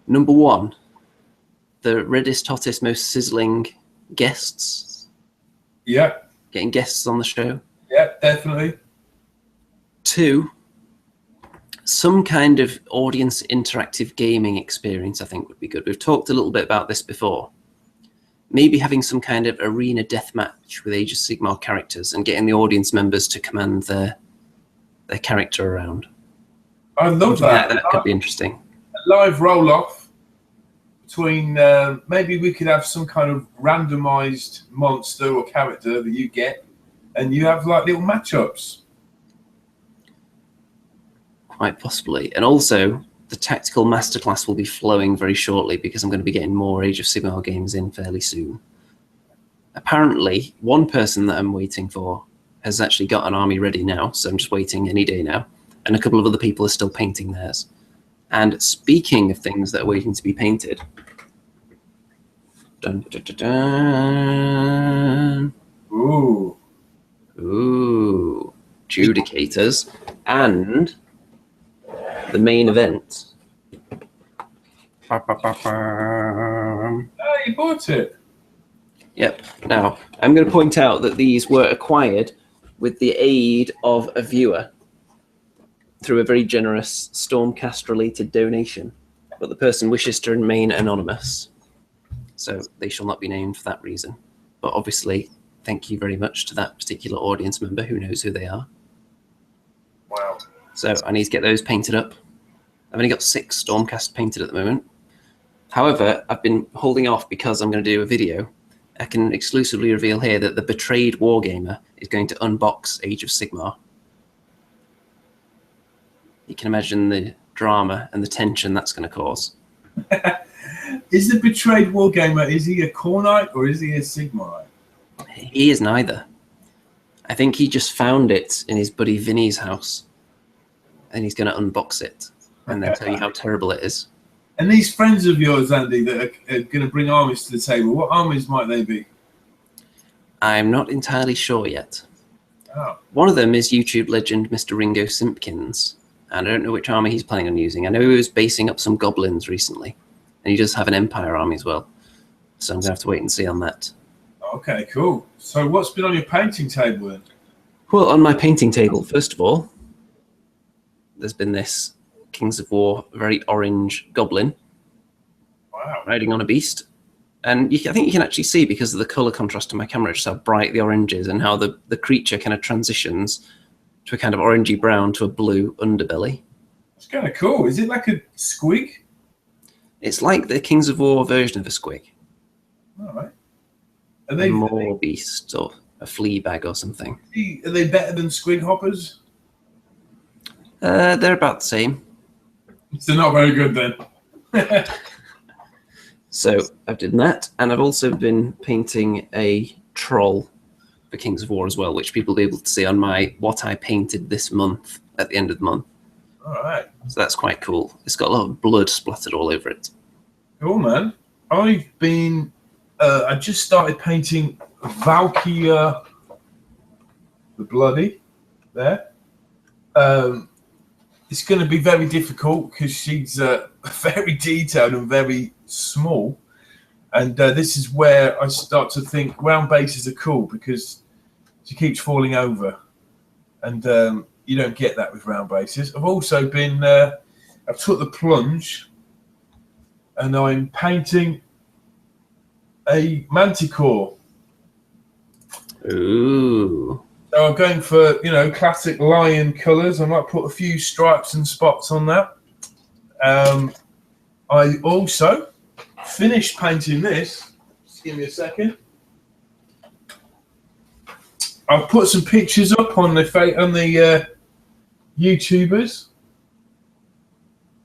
Number 1, the reddest, hottest, most sizzling guests. Yeah. Getting guests on the show. Yeah, definitely. 2, some kind of audience interactive gaming experience I think would be good. We've talked a little bit about this before. Maybe having some kind of arena deathmatch with Age of Sigmar characters and getting the audience members to command their character around. I love that. That could be interesting. A live roll-off between, maybe we could have some kind of randomized monster or character that you get, and you have like little matchups. Quite possibly. And also, the tactical masterclass will be flowing very shortly because I'm going to be getting more Age of Sigmar games in fairly soon. Apparently, one person that I'm waiting for has actually got an army ready now, so I'm just waiting any day now. And a couple of other people are still painting theirs. And speaking of things that are waiting to be painted, dun, dun, dun, dun. Ooh, Judicators, and the main event. Oh, you bought it. Yep. Now, I'm going to point out that these were acquired with the aid of a viewer through a very generous Stormcast-related donation, but the person wishes to remain anonymous, so they shall not be named for that reason. But obviously, thank you very much to that particular audience member who knows who they are. Wow. So I need to get those painted up. I've only got 6 Stormcast painted at the moment. However, I've been holding off because I'm going to do a video. I can exclusively reveal here that the Betrayed Wargamer is going to unbox Age of Sigmar. You can imagine the drama and the tension that's going to cause. Is the Betrayed Wargamer, is he a Khornite or is he a Sigmarite? He is neither. I think he just found it in his buddy Vinny's house, and he's going to unbox it and then tell you how terrible it is. And these friends of yours, Andy, that are going to bring armies to the table, what armies might they be? I'm not entirely sure yet. Oh. One of them is YouTube legend Mr. Ringo Simpkins, and I don't know which army he's planning on using. I know he was basing up some goblins recently, and he does have an Empire army as well. So I'm going to have to wait and see on that. Okay, cool. So what's been on your painting table then? Well, on my painting table, first of all, there's been this Kings of War, very orange goblin. Wow. Riding on a beast. And I think you can actually see, because of the colour contrast to my camera, just how bright the orange is and how the creature kind of transitions to a kind of orangey brown to a blue underbelly. It's kind of cool. Is it like a squig? It's like the Kings of War version of a squig. All right. Are they more beast or a flea bag or something? Are they better than squig hoppers? They're about the same. They're not very good then. So I've done that, and I've also been painting a troll for Kings of War as well, which people will be able to see on my what I painted this month at the end of the month. All right. So that's quite cool. It's got a lot of blood splattered all over it. Cool, man. I've been. I just started painting Valkyria the Bloody there. It's going to be very difficult because she's very detailed and very small. And this is where I start to think round bases are cool because she keeps falling over. And you don't get that with round bases. I've also been, I've took the plunge and I'm painting a Manticore. Ooh. So I'm going for, classic lion colours. I might put a few stripes and spots on that. I also finished painting this. Just give me a second. I've put some pictures up on the YouTubers.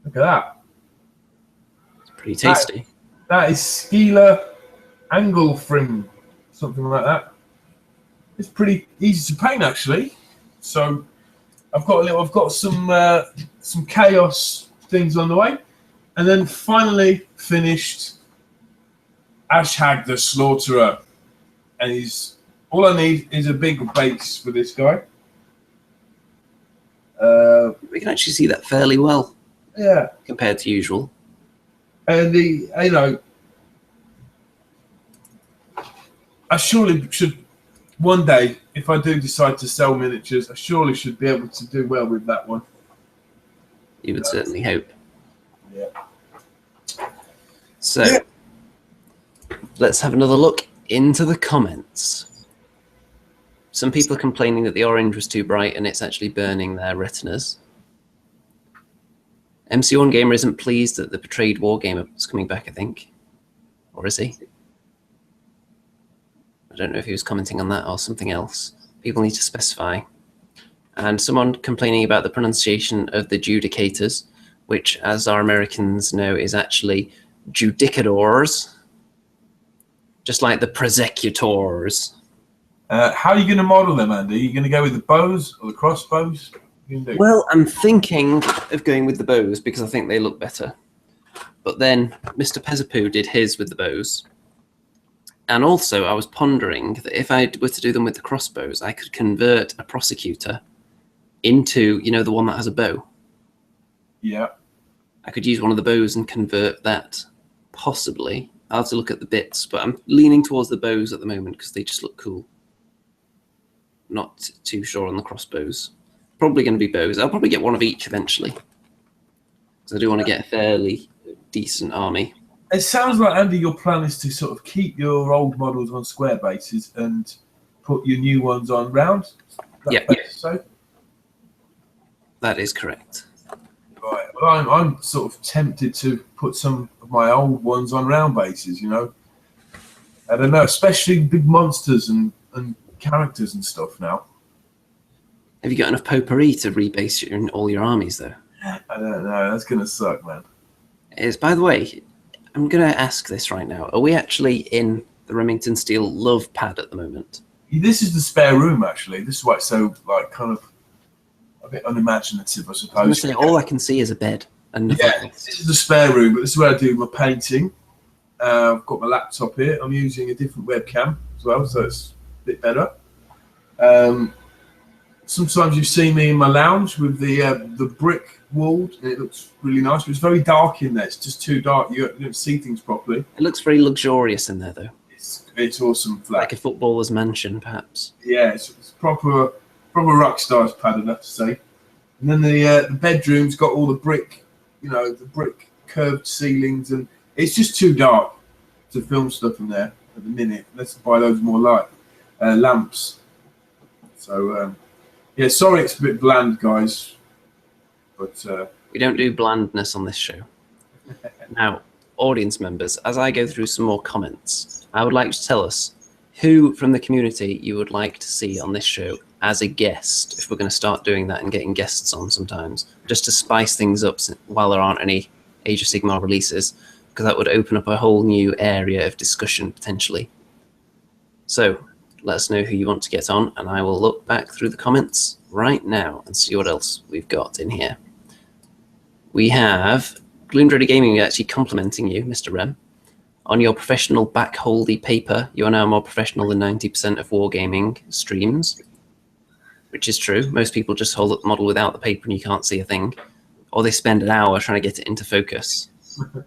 Look at that. It's pretty tasty. That is Skeeler Anglefrim, something like that. It's pretty easy to paint actually. So I've got some chaos things on the way, and then finally finished Ashhag the Slaughterer, and all I need is a big base for this guy. We can actually see that fairly well. Yeah, compared to usual. And I surely should one day, if I do decide to sell miniatures, I surely should be able to do well with that one. You would certainly hope. Yeah. So, let's have another look into the comments. Some people are complaining that the orange was too bright and it's actually burning their retinas. MC1 Gamer isn't pleased that the Betrayed Wargamer is coming back, I think. Or is he? I don't know if he was commenting on that or something else. People need to specify. And someone complaining about the pronunciation of the judicators, which, as our Americans know, is actually judicators, just like the prosecutors. How are you going to model them, Andy? Are you going to go with the bows or the crossbows? Well, I'm thinking of going with the bows because I think they look better. But then Mr. Pezapoo did his with the bows. And also I was pondering that if I were to do them with the crossbows, I could convert a prosecutor into, you know, the one that has a bow. Yeah. I could use one of the bows and convert that, possibly. I'll have to look at the bits, but I'm leaning towards the bows at the moment because they just look cool. Not too sure on the crossbows. Probably going to be bows. I'll probably get one of each eventually. Because I do want to get a fairly decent army. It sounds like, Andy, your plan is to sort of keep your old models on square bases and put your new ones on round? Yeah. So? That is correct. Right. Well, I'm sort of tempted to put some of my old ones on round bases, you know? I don't know, especially big monsters and characters and stuff now. Have you got enough potpourri to rebase all your armies, though? I don't know. That's going to suck, man. By the way, I'm going to ask this right now. Are we actually in the Remington Steel love pad at the moment? This is the spare room, actually. This is why it's so, like, kind of a bit unimaginative, I suppose. I was going to say, all I can see is a bed. And this is the spare room, but this is where I do my painting. I've got my laptop here. I'm using a different webcam as well, so it's a bit better. Sometimes you see me in my lounge with the brick wall, and it looks really nice, but it's very dark in there. It's just too dark. You don't see things properly. It looks very luxurious in there, though. It's awesome. Flat. Like a footballer's mansion, perhaps. Yeah, it's proper rock stars pad, I'd have to say. And then the bedroom's got all the brick, you know, the brick curved ceilings, and it's just too dark to film stuff in there at the minute. Let's buy loads more light lamps. So yeah, sorry it's a bit bland, guys, but we don't do blandness on this show. Now, audience members, as I go through some more comments, I would like to tell us who from the community you would like to see on this show as a guest, if we're going to start doing that and getting guests on sometimes, just to spice things up while there aren't any Age of Sigmar releases, because that would open up a whole new area of discussion potentially. So let us know who you want to get on, and I will look back through the comments right now and see what else we've got in here. We have Gloomdreader Gaming actually complimenting you, Mr. Rem. On your professional backholdy paper, you are now more professional than 90% of wargaming streams, which is true. Most people just hold up the model without the paper and you can't see a thing, or they spend an hour trying to get it into focus.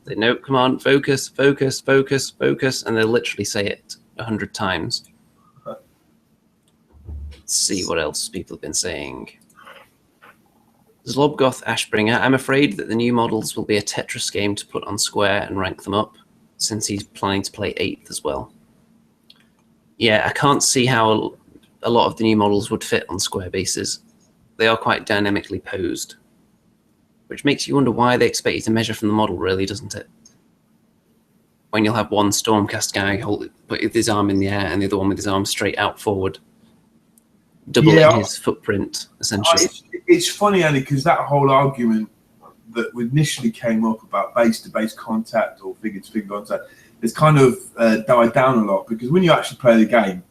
They know, come on, focus, focus, focus, focus, and they'll literally say it 100 times. Let's see what else people have been saying. Zlobgoth Ashbringer, I'm afraid that the new models will be a Tetris game to put on square and rank them up, since he's planning to play 8th as well. Yeah, I can't see how a lot of the new models would fit on square bases. They are quite dynamically posed, which makes you wonder why they expect you to measure from the model, really, doesn't it? When you'll have one Stormcast guy put his arm in the air and the other one with his arm straight out forward, doubling his footprint, essentially. It's funny, Andy, because that whole argument that initially came up about base-to-base contact or figure-to-figure contact has kind of died down a lot, because when you actually play the game,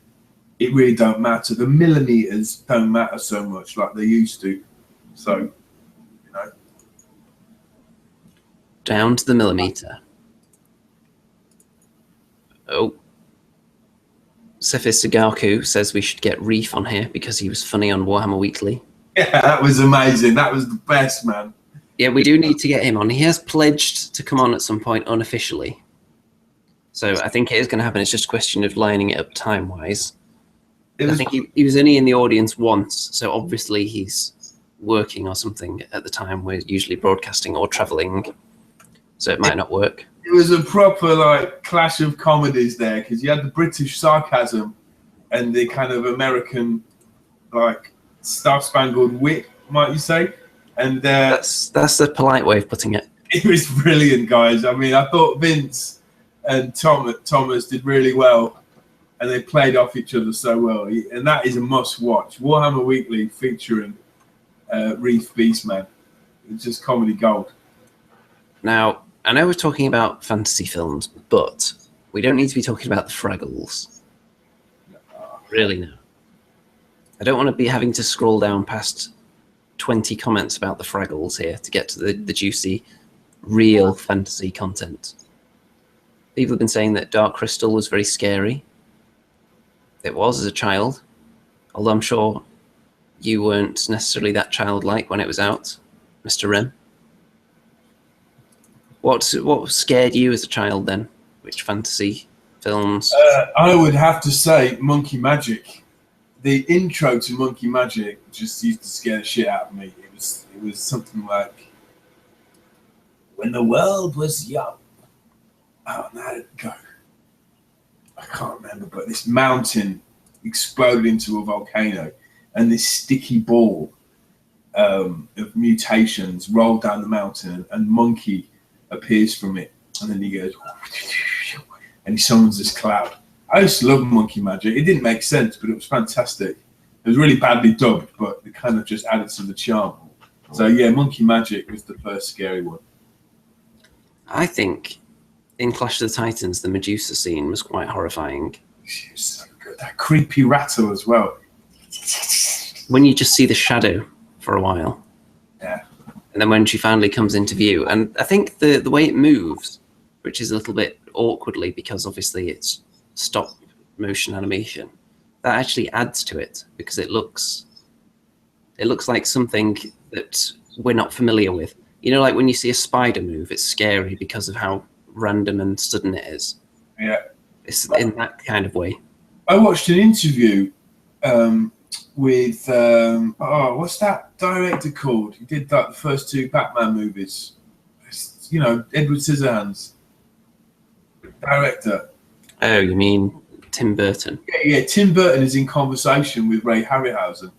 it really don't matter. The millimeters don't matter so much like they used to. So, you know. Down to the millimeter. Oh. Cephis Sagaku says we should get Reef on here because he was funny on Warhammer Weekly. Yeah, that was amazing. That was the best, man. Yeah, we do need to get him on. He has pledged to come on at some point unofficially. So I think it is going to happen. It's just a question of lining it up time-wise. I think he was only in the audience once, so obviously he's working or something at the time. We're usually broadcasting or traveling, so it might not work. It was a proper like clash of comedies there, because you had the British sarcasm and the kind of American like star-spangled wit, might you say? And that's the polite way of putting it. It was brilliant, guys. I mean, I thought Vince and Thomas did really well, and they played off each other so well. And that is a must-watch. Warhammer Weekly featuring Reef Beastman. It's just comedy gold. Now, I know we're talking about fantasy films, but we don't need to be talking about the Fraggles. Really, no. I don't want to be having to scroll down past 20 comments about the Fraggles here to get to the juicy, real fantasy content. People have been saying that Dark Crystal was very scary. It was as a child, although I'm sure you weren't necessarily that childlike when it was out, Mr. Rem. What scared you as a child then? Which fantasy films? I would have to say Monkey Magic. The intro to Monkey Magic just used to scare the shit out of me. It was something like, when the world was young. Oh, no, go. I can't remember, but this mountain exploded into a volcano, and this sticky ball of mutations rolled down the mountain, and Monkey appears from it, and then he goes, and he summons this cloud. I used to love Monkey Magic. It didn't make sense, but it was fantastic. It was really badly dubbed, but it kind of just added to the charm. So yeah, Monkey Magic was the first scary one. I think in Clash of the Titans, the Medusa scene was quite horrifying. She was so good. That creepy rattle as well. When you just see the shadow for a while. Yeah. And then when she finally comes into view. And I think the way it moves, which is a little bit awkwardly because obviously it's stop motion animation, that actually adds to it because it looks like something that we're not familiar with. You know, like when you see a spider move, it's scary because of how random and sudden it is. Yeah. It's in that kind of way. I watched an interview with what's that director called? He did like the first two Batman movies. You know, Edward Scissorhands. Director. Oh, you mean Tim Burton? Yeah. Tim Burton is in conversation with Ray Harryhausen,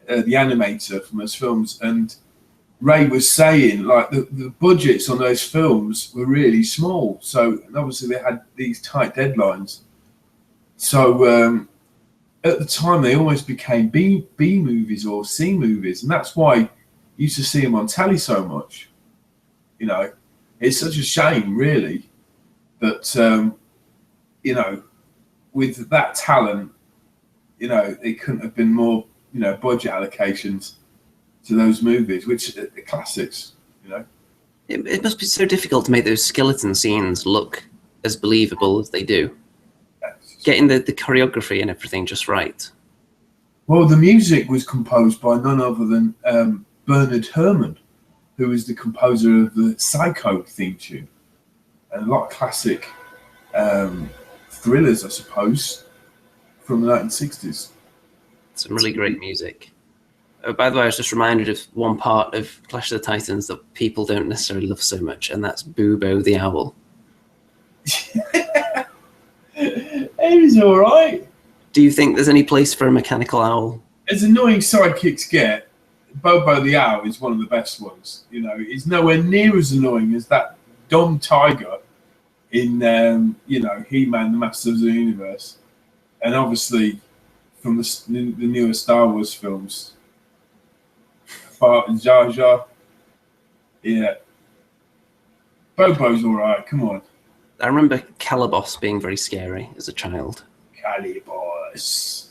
the animator from those films, and Ray was saying like the budgets on those films were really small, so obviously they had these tight deadlines. So at the time they almost became B movies or C movies, and that's why you used to see them on telly so much. You know, it's such a shame, really, that you know, with that talent, you know, it couldn't have been more, you know, budget allocations to those movies, which are classics, you know. It must be so difficult to make those skeleton scenes look as believable as they do. Getting the choreography and everything just right. Well, the music was composed by none other than Bernard Herrmann, who is the composer of the Psycho theme tune, and a lot of classic thrillers, I suppose, from the 1960s. Some really great music. Oh, by the way, I was just reminded of one part of Clash of the Titans that people don't necessarily love so much, and that's Boobo the Owl. He was all right. Do you think there's any place for a mechanical owl? As annoying sidekicks get, Bobo the Owl is one of the best ones. You know, he's nowhere near as annoying as that dumb tiger in, you know, He-Man, the Masters of the Universe, and obviously from the newer Star Wars films. Jar Jar. Yeah. Bobo's all right. Come on. I remember Calibos being very scary as a child. Calibos.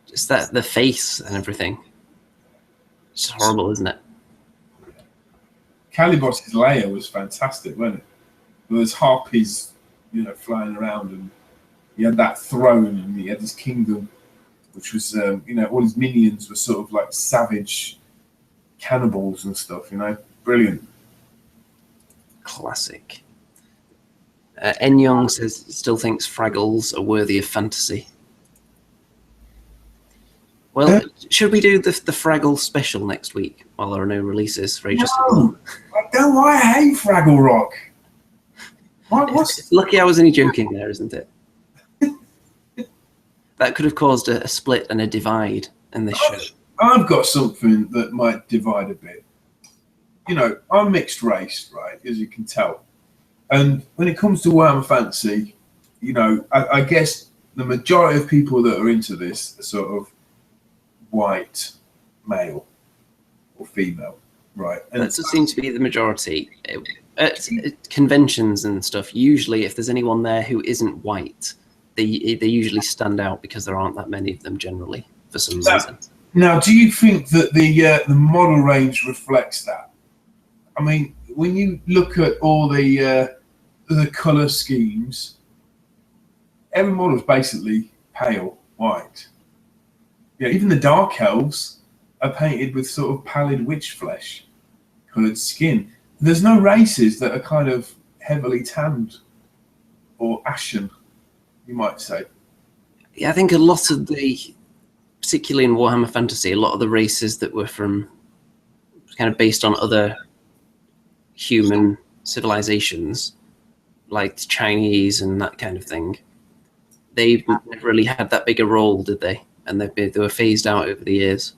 Just that, the face and everything. It's horrible, isn't it? Calibos' lair was fantastic, wasn't it? There was harpies, you know, flying around, and he had that throne, and he had his kingdom, which was, you know, all his minions were sort of like savage cannibals and stuff, you know. Brilliant. Classic. N Young says still thinks Fraggles are worthy of fantasy. Well, should we do the Fraggle special next week while there are no releases for Age of No, I hate Fraggle Rock. It's lucky I was only joking there, isn't it? That could have caused a split and a divide in this show. I've got something that might divide a bit. You know, I'm mixed race, right, as you can tell. And when it comes to Warhammer Fantasy, you know, I guess the majority of people that are into this are sort of white, male, or female, right? And that does seem to be the majority. At conventions and stuff, usually if there's anyone there who isn't white, they usually stand out because there aren't that many of them generally for some reason. Now, do you think that the model range reflects that? I mean, when you look at all the colour schemes, every model is basically pale white. Yeah, even the dark elves are painted with sort of pallid witch flesh coloured skin. There's no races that are kind of heavily tanned or ashen, you might say. Yeah, I think a lot of the, particularly in Warhammer Fantasy, a lot of the races that were from kind of based on other human civilizations, like the Chinese and that kind of thing, they never really had that big a role, did they? And they were phased out over the years.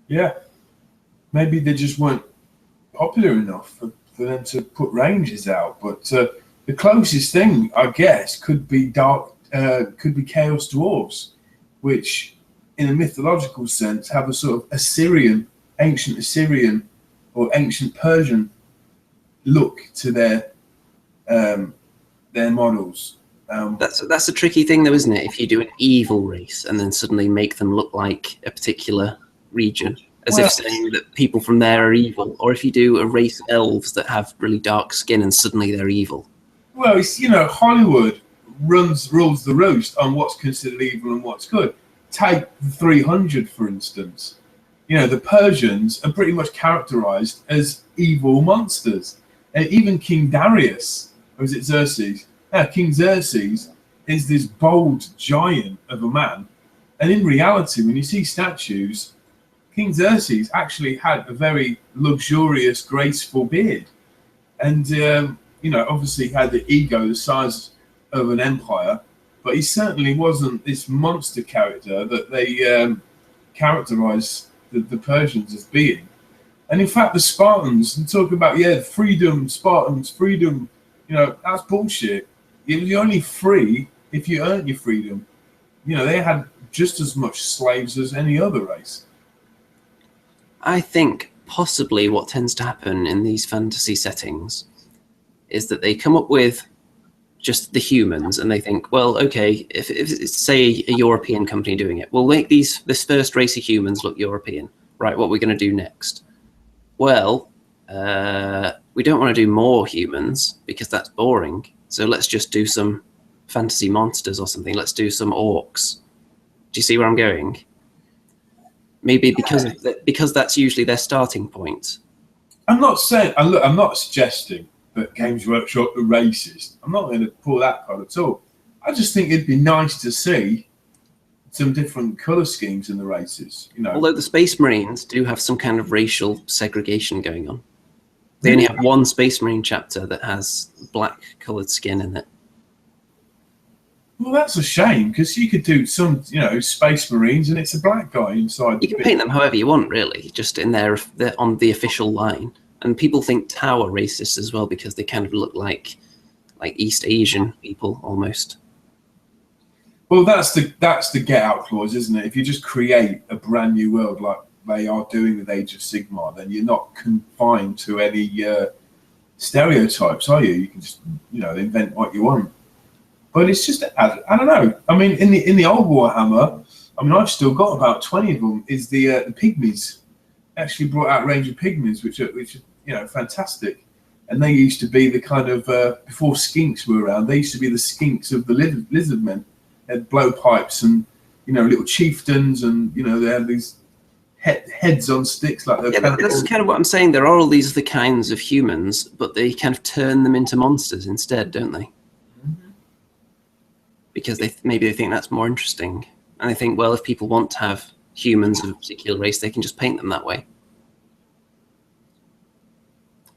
Yeah. Maybe they just weren't popular enough for them to put ranges out. But the closest thing, I guess, could be Chaos Dwarves, which, in a mythological sense, have a sort of ancient Assyrian or ancient Persian look to their models. That's a tricky thing, though, isn't it? If you do an evil race and then suddenly make them look like a particular region, as if saying that people from there are evil, or if you do a race of elves that have really dark skin and suddenly they're evil. Well, it's, you know, Hollywood rules the roost on what's considered evil and what's good. Take the 300, for instance. You know, the Persians are pretty much characterized as evil monsters. And even King Darius, or is it Xerxes? Yeah, King Xerxes is this bold giant of a man. And in reality, when you see statues, King Xerxes actually had a very luxurious, graceful beard. And, you know, obviously had the ego the size of an empire, but he certainly wasn't this monster character that they characterized the Persians as being. And in fact, the Spartans, and talk about, freedom, Spartans, freedom, you know, that's bullshit. You're only free if you earn your freedom. You know, they had just as much slaves as any other race. I think possibly what tends to happen in these fantasy settings is that they come up with just the humans and they think, well, okay, if it's, say, a European company doing it, we'll make this first race of humans look European. Right, what we're going to do next? Well, we don't want to do more humans because that's boring. So let's just do some fantasy monsters or something. Let's do some orcs. Do you see where I'm going? Maybe because that's usually their starting point. I'm not saying, and look, I'm not suggesting that Games Workshop are racist. I'm not going to pull that card at all. I just think it'd be nice to see some different colour schemes in the races. You know, although the Space Marines do have some kind of racial segregation going on. They only have one Space Marine chapter that has black coloured skin in it. Well, that's a shame, because you could do some, you know, Space Marines and it's a black guy inside. You can paint them however you want, really, just in there on the official line. And people think Tau are racist as well because they kind of look like East Asian people almost. Well, that's the get out clause, isn't it? If you just create a brand new world like they are doing with Age of Sigmar, then you're not confined to any stereotypes, are you? You can just, you know, invent what you want. But it's just, I don't know. I mean, in the old Warhammer, I mean, I've still got about 20 of them. Is the pygmies? Actually brought out a range of pygmies, which are you know, fantastic. And they used to be the kind of before skinks were around. They used to be the skinks of the lizard men. They had blowpipes and, you know, little chieftains, and, you know, they had these heads on sticks like that. Yeah, that's kind of what I'm saying. There are all these other kinds of humans, but they kind of turn them into monsters instead, don't they? Because maybe they think that's more interesting. And I think, well, if people want to have humans of a particular race, they can just paint them that way.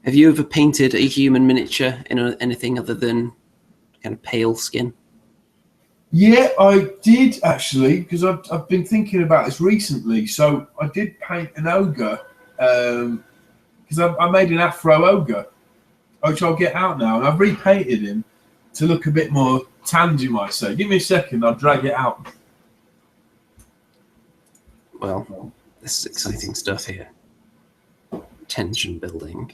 Have you ever painted a human miniature in anything other than kind of pale skin? Yeah, I did actually, because I've been thinking about this recently. So I did paint an ogre, because I made an Afro ogre, which I'll get out now, and I've repainted him to look a bit more tanned, you might say. Give me a second, I'll drag it out. Well, this is exciting stuff here. Tension building.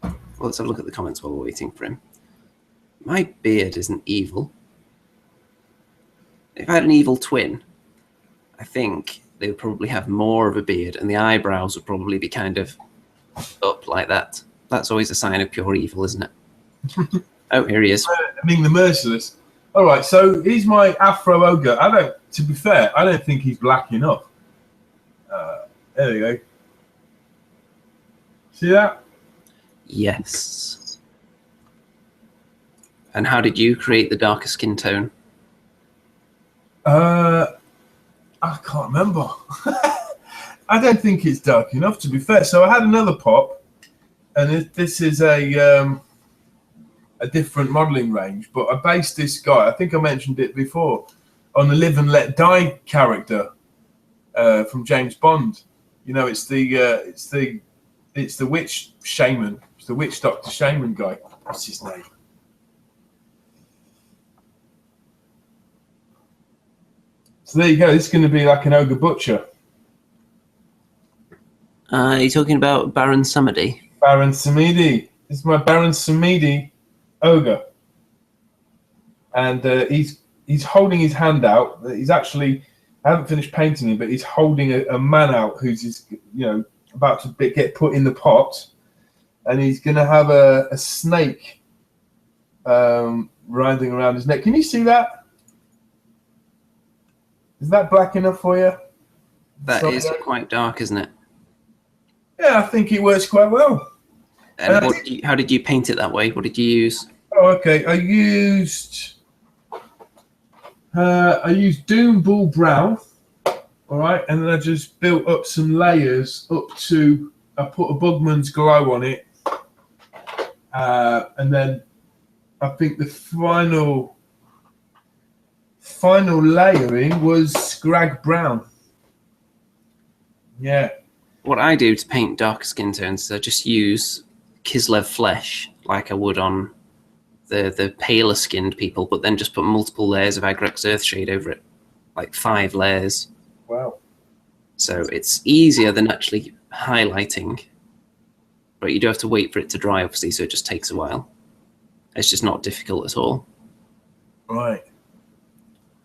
Well, let's have a look at the comments while we're waiting for him. My beard isn't evil. If I had an evil twin, I think they would probably have more of a beard and the eyebrows would probably be kind of up like that. That's always a sign of pure evil, isn't it? Oh, here he is. I mean, the merciless. All right, so here's my Afro ogre. To be fair, I don't think he's black enough. There we go. See that? Yes. And how did you create the darker skin tone? I can't remember. I don't think it's dark enough, to be fair. So I had another pop, and this is a different modelling range, but I based this guy, I think I mentioned it before, on the Live and Let Die character from James Bond. You know, it's the witch shaman, it's the witch doctor shaman guy. What's his name? So there you go. This is going to be like an ogre butcher. Are you talking about Baron Samedi? Baron Samedi. This is my Baron Samedi ogre, and he's holding his hand out. He's actually, I haven't finished painting him, but he's holding a man out who's about to get put in the pot, and he's going to have a snake writhing around his neck. Can you see that? Is that black enough for you? That is quite dark, isn't it? Yeah, I think it works quite well. And how did you paint it that way? What did you use? Oh, okay. I used Doom Bull Brown, all right, and then I just built up some layers up to. I put a Bugman's Glow on it, and then I think the final layering was Scrag Brown. Yeah. What I do to paint darker skin tones is I just use Kislev flesh like I would on the paler skinned people, but then just put multiple layers of Agrex Earthshade over it, like 5 layers. Wow. So it's easier than actually highlighting, but you do have to wait for it to dry, obviously, so it just takes a while. It's just not difficult at all. Right.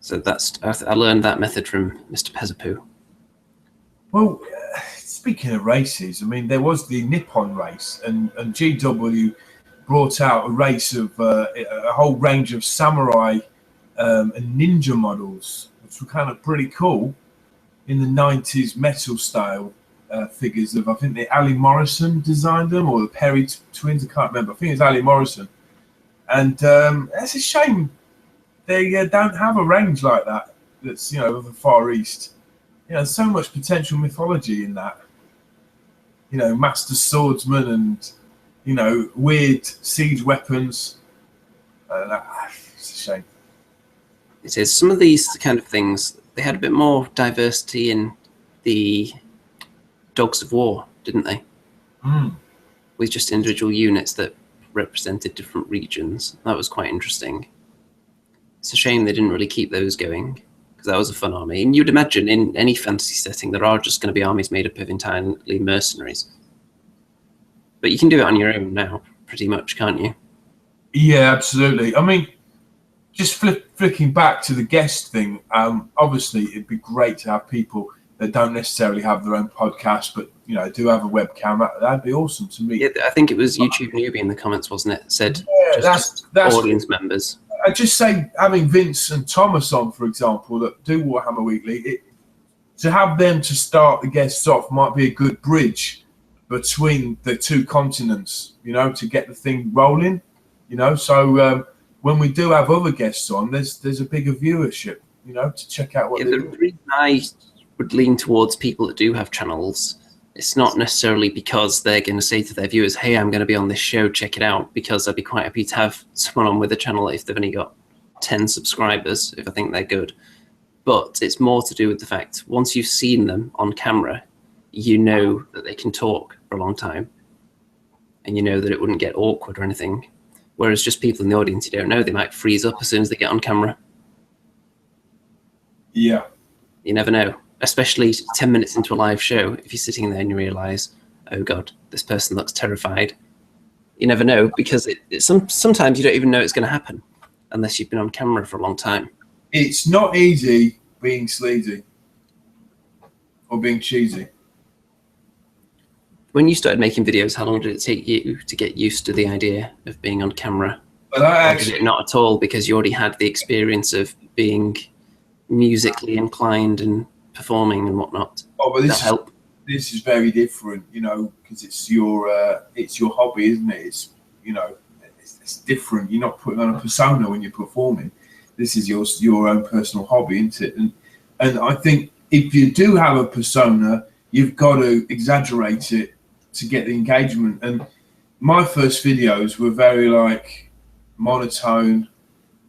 So I learned that method from Mr. Pezapoo. Well, speaking of races, I mean, there was the Nippon race, and GW brought out a race of a whole range of samurai and ninja models, which were kind of pretty cool in the 90s metal style figures of, I think the Ali Morrison designed them, or the Perry twins, I can't remember. I think it's Ali Morrison. And it's a shame they don't have a range like that that's, of the Far East. There's so much potential mythology in that. Master swordsman and, weird siege weapons. It's a shame. It is. Some of these kind of things, they had a bit more diversity in the Dogs of War, didn't they? With just individual units that represented different regions. That was quite interesting. It's a shame they didn't really keep those going, because that was a fun army. And you'd imagine in any fantasy setting there are just going to be armies made up of entirely mercenaries. But you can do it on your own now, pretty much, can't you? Yeah, absolutely. I mean, just flicking back to the guest thing, obviously it'd be great to have people that don't necessarily have their own podcast, but do have a webcam. That'd be awesome to me. Yeah, I think it was YouTube Newbie in the comments, wasn't it? Said that's audience members. I just say having Vince and Thomas on, for example, that do Warhammer Weekly, to have them to start the guests off might be a good bridge between the two continents, to get the thing rolling. you know. So when we do have other guests on, there's a bigger viewership, you know, to check out what the reason I would lean towards people that do have channels, it's not necessarily because they're going to say to their viewers, hey, I'm going to be on this show, check it out, because I'd be quite happy to have someone on with a channel if they've only got 10 subscribers, if I think they're good. But it's more to do with the fact, once you've seen them on camera, you know that they can talk for a long time, and you know that it wouldn't get awkward or anything. Whereas just people in the audience, you don't know, they might freeze up as soon as they get on camera. Yeah. You never know. Especially 10 minutes into a live show, if you're sitting there and you realise, oh God, this person looks terrified. You never know, because sometimes you don't even know it's going to happen unless you've been on camera for a long time. It's not easy being sleazy or being cheesy. When you started making videos, how long did it take you to get used to the idea of being on camera? But I actually, or did it not at all, because you already had the experience of being musically inclined and performing and whatnot? oh, but help? This is very different, you know, because it's your hobby, isn't it? It's, you know, it's different. You're not putting on a persona when you're performing. This is your own personal hobby, isn't it? And I think if you do have a persona, you've got to exaggerate it to get the engagement. And my first videos were very like monotone,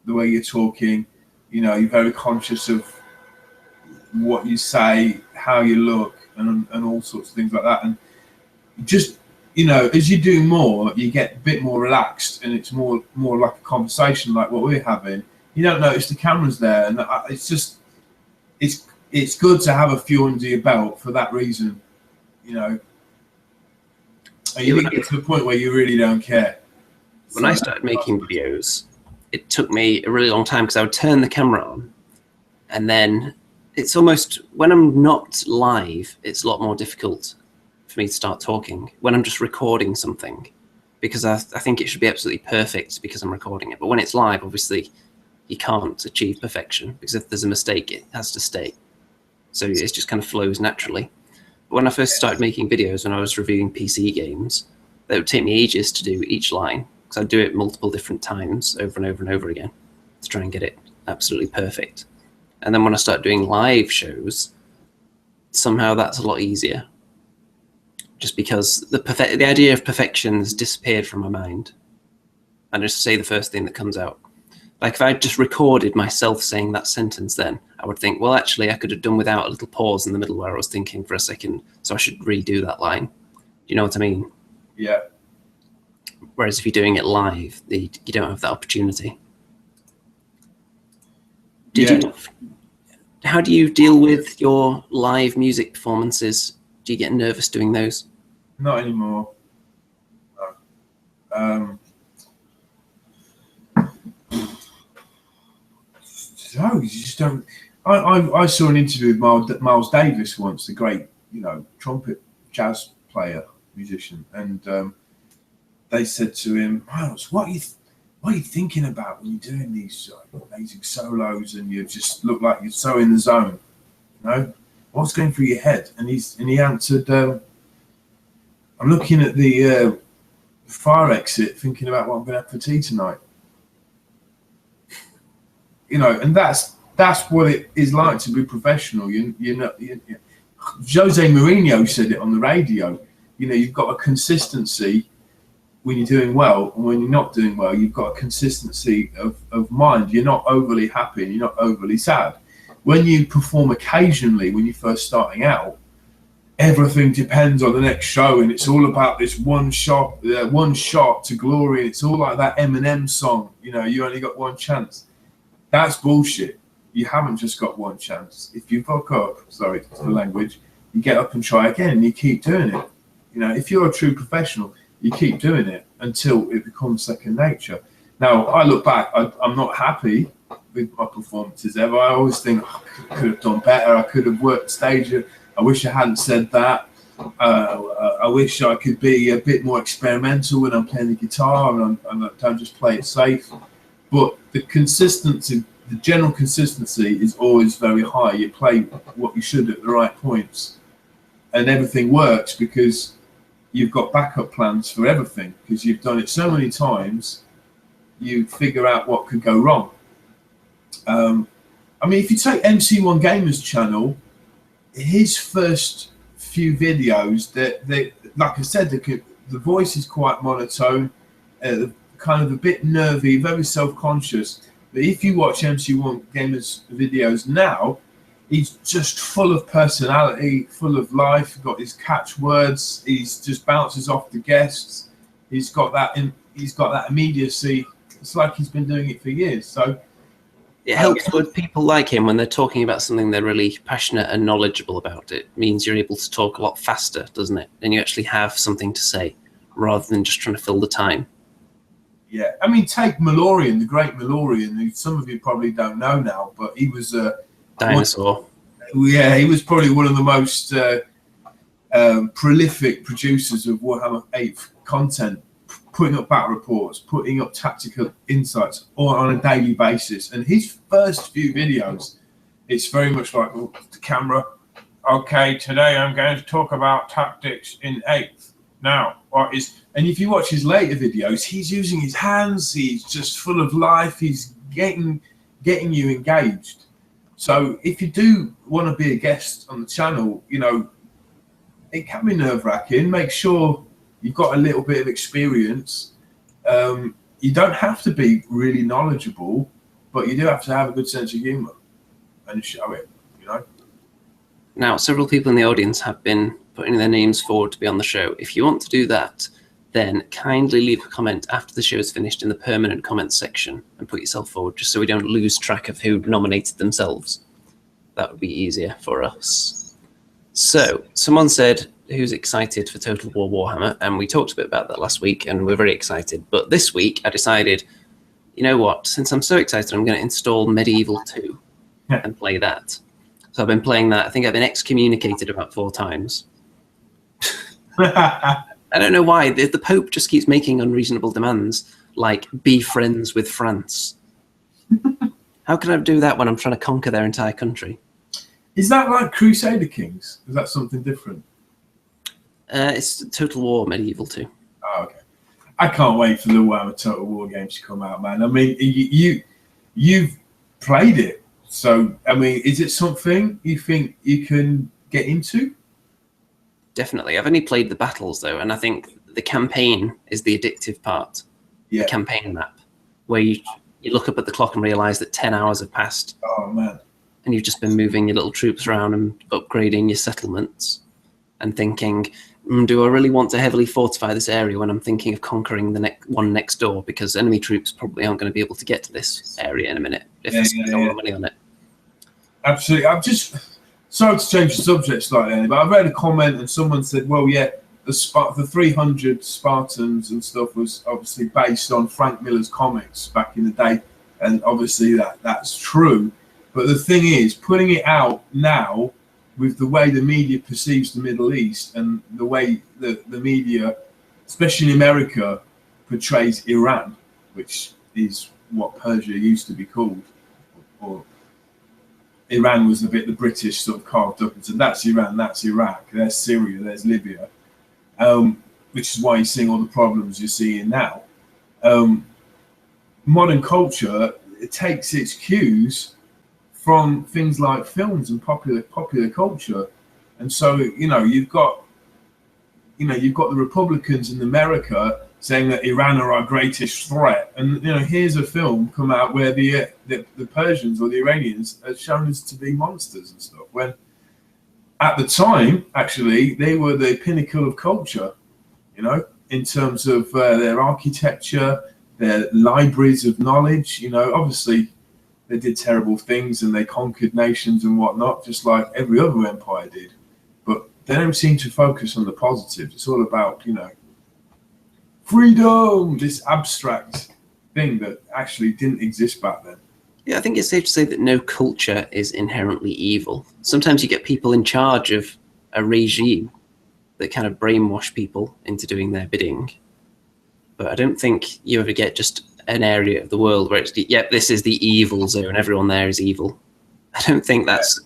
the way you're talking, you know, you're very conscious of what you say, how you look, and all sorts of things like that. And just, you know, as you do more, you get a bit more relaxed, and it's more like a conversation like what we're having. You don't notice the camera's there, and it's just, it's good to have a few under your belt for that reason, you know. And you get to the point where you really don't care. When I started making videos, it took me a really long time, because I would turn the camera on, and then it's almost, when I'm not live, it's a lot more difficult for me to start talking when I'm just recording something, because I think it should be absolutely perfect because I'm recording it. But when it's live, obviously, you can't achieve perfection, because if there's a mistake, it has to stay. So it just kind of flows naturally. But when I first started making videos, when I was reviewing PC games, it would take me ages to do each line, because I'd do it multiple different times over and over and over again to try and get it absolutely perfect. And then when I start doing live shows, somehow that's a lot easier, just because the idea of perfection has disappeared from my mind. I just say the first thing that comes out. Like if I just recorded myself saying that sentence, then I would think, well, actually, I could have done without a little pause in the middle where I was thinking for a second, so I should redo that line. Do you know what I mean? Yeah. Whereas if you're doing it live, you don't have that opportunity. How do you deal with your live music performances? Do you get nervous doing those? Not anymore. No. No, you just don't. I saw an interview with Miles Davis once, the great, you know, trumpet jazz player, musician, and they said to him, Miles, what are you thinking about when you're doing these amazing solos and you just look like you're so in the zone? You know, what's going through your head? And he answered, I'm looking at the fire exit, thinking about what I'm going to have for tea tonight. You know, and that's what it is like to be professional. You know, Jose Mourinho said it on the radio. You know, you've got a consistency when you're doing well, and when you're not doing well, you've got a consistency of mind. You're not overly happy, and you're not overly sad. When you perform occasionally, when you're first starting out, everything depends on the next show, and it's all about this one shot to glory. And it's all like that Eminem song. You know, you only got one chance. That's bullshit. You haven't just got one chance. If you fuck up, sorry for the language, you get up and try again, and you keep doing it. You know, if you're a true professional, you keep doing it until it becomes second nature. Now, I look back, I'm not happy with my performances ever. I always think, I could have done better. I could have worked stage. I wish I hadn't said that. I wish I could be a bit more experimental when I'm playing the guitar and I don't just play it safe. But the consistency, the general consistency is always very high. You play what you should at the right points, and everything works because you've got backup plans for everything, because you've done it so many times you figure out what could go wrong. I mean, if you take MC1 Gamer's channel, his first few videos, they like I said, the voice is quite monotone, kind of a bit nervy, very self-conscious. But if you watch MC1 Gamer's videos now, he's just full of personality, full of life. He's got his catchwords. He's just bounces off the guests. He's got that immediacy. It's like he's been doing it for years. So it helps with people like him when they're talking about something they're really passionate and knowledgeable about. It means you're able to talk a lot faster, doesn't it? And you actually have something to say rather than just trying to fill the time. Yeah, I mean, take Malorian, the great Malorian, who some of you probably don't know now, but he was a dinosaur. He was probably one of the most prolific producers of Warhammer 8 content, putting up battle reports, putting up tactical insights all on a daily basis. And his first few videos, it's very much like the camera. Okay, today I'm going to talk about tactics in 8th. Now, and if you watch his later videos, he's using his hands. He's just full of life. He's getting you engaged. So if you do want to be a guest on the channel, you know, it can be nerve-wracking. Make sure you've got a little bit of experience. You don't have to be really knowledgeable, but you do have to have a good sense of humor and show it, you know. Now, several people in the audience have been putting their names forward to be on the show. If you want to do that, then kindly leave a comment after the show is finished in the permanent comments section and put yourself forward, just so we don't lose track of who nominated themselves. That would be easier for us. So, someone said who's excited for Total War Warhammer, and we talked a bit about that last week, and we're very excited. But this week, I decided, you know what, since I'm so excited, I'm going to install Medieval 2 and play that. So I've been playing that. I think I've been excommunicated about 4 times. I don't know why. The Pope just keeps making unreasonable demands, like be friends with France. How can I do that when I'm trying to conquer their entire country? Is that like Crusader Kings? Is that something different? It's Total War Medieval 2. Oh, okay. I can't wait for the Warhammer Total War games to come out, man. I mean, you've played it. So, I mean, is it something you think you can get into? Definitely. I've only played the battles, though, and I think the campaign is the addictive part. Yeah. The campaign map, where you look up at the clock and realise that 10 hours have passed. Oh, man. And you've just been moving your little troops around and upgrading your settlements and thinking, do I really want to heavily fortify this area when I'm thinking of conquering the one next door, because enemy troops probably aren't going to be able to get to this area in a minute if I spend all the money on it. Absolutely. I'm just sorry to change the subject slightly, but I read a comment and someone said, well, yeah, the 300 Spartans and stuff was obviously based on Frank Miller's comics back in the day, and obviously that's true. But the thing is, putting it out now with the way the media perceives the Middle East and the way the media, especially in America, portrays Iran, which is what Persia used to be called, or Iran was the bit the British sort of carved up and said, that's Iran, that's Iraq, there's Syria, there's Libya, which is why you're seeing all the problems you're seeing now. Modern culture, it takes its cues from things like films and popular culture, and so you've got the Republicans in America saying that Iran are our greatest threat, and here's a film come out where the Persians or the Iranians are shown as to be monsters and stuff, when at the time actually they were the pinnacle of culture, in terms of their architecture, their libraries of knowledge. Obviously they did terrible things and they conquered nations and whatnot, just like every other empire did. But they don't seem to focus on the positives. It's all about, freedom, this abstract thing that actually didn't exist back then. Yeah, I think it's safe to say that no culture is inherently evil. Sometimes you get people in charge of a regime that kind of brainwash people into doing their bidding. But I don't think you ever get just an area of the world where it's, this is the evil zone, everyone there is evil. I don't think that's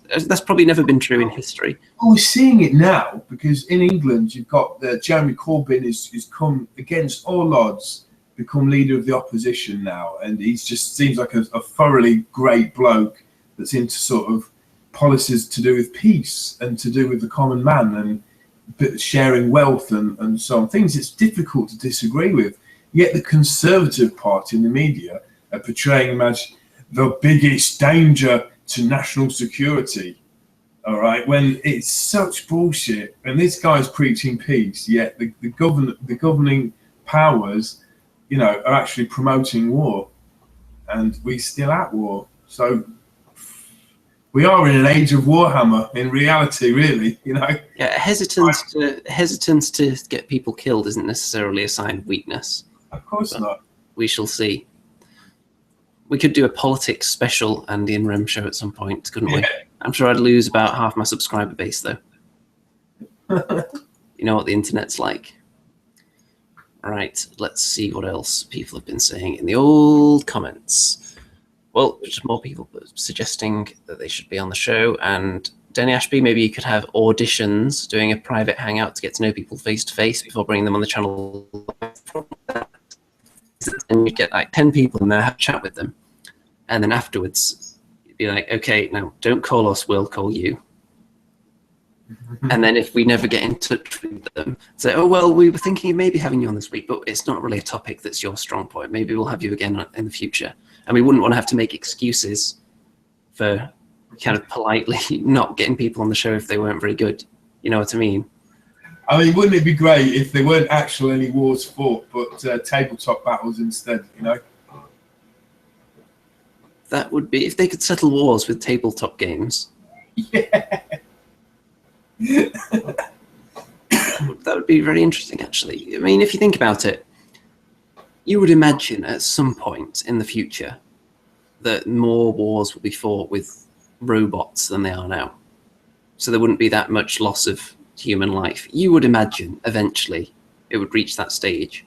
probably never been true in history. Well, we're seeing it now, because in England you've got Jeremy Corbyn is come against all odds become leader of the opposition now, and he just seems like a thoroughly great bloke that's into sort of policies to do with peace and to do with the common man and sharing wealth and so on. Things it's difficult to disagree with. Yet the Conservative Party in the media are portraying him as the biggest danger to national security. All right, when it's such bullshit, and this guy's preaching peace, yet the governing powers, you know, are actually promoting war, and we're still at war. So we are in an age of Warhammer in reality, really. You know, yeah, hesitance to get people killed isn't necessarily a sign of weakness. Of course not. We shall see. We could do a politics special Andy and Rem show at some point, couldn't we? I'm sure I'd lose about half my subscriber base, though. You know what the internet's like. Right, let's see what else people have been saying in the old comments. Well, just more people suggesting that they should be on the show. And Denny Ashby, maybe you could have auditions, doing a private hangout to get to know people face to face before bringing them on the channel. And you'd get like 10 people in there, have a chat with them. And then afterwards, you'd be like, okay, now don't call us, we'll call you. And then if we never get in touch with them, say, oh, well, we were thinking of maybe having you on this week, but it's not really a topic that's your strong point. Maybe we'll have you again in the future. And we wouldn't want to have to make excuses for kind of politely not getting people on the show if they weren't very good. You know what I mean? I mean, wouldn't it be great if there weren't actually any wars fought, but tabletop battles instead, you know? That would be, if they could settle wars with tabletop games. Yeah. That would be very interesting, actually. I mean, if you think about it, you would imagine at some point in the future that more wars will be fought with robots than they are now. So there wouldn't be that much loss of human life. You would imagine eventually it would reach that stage.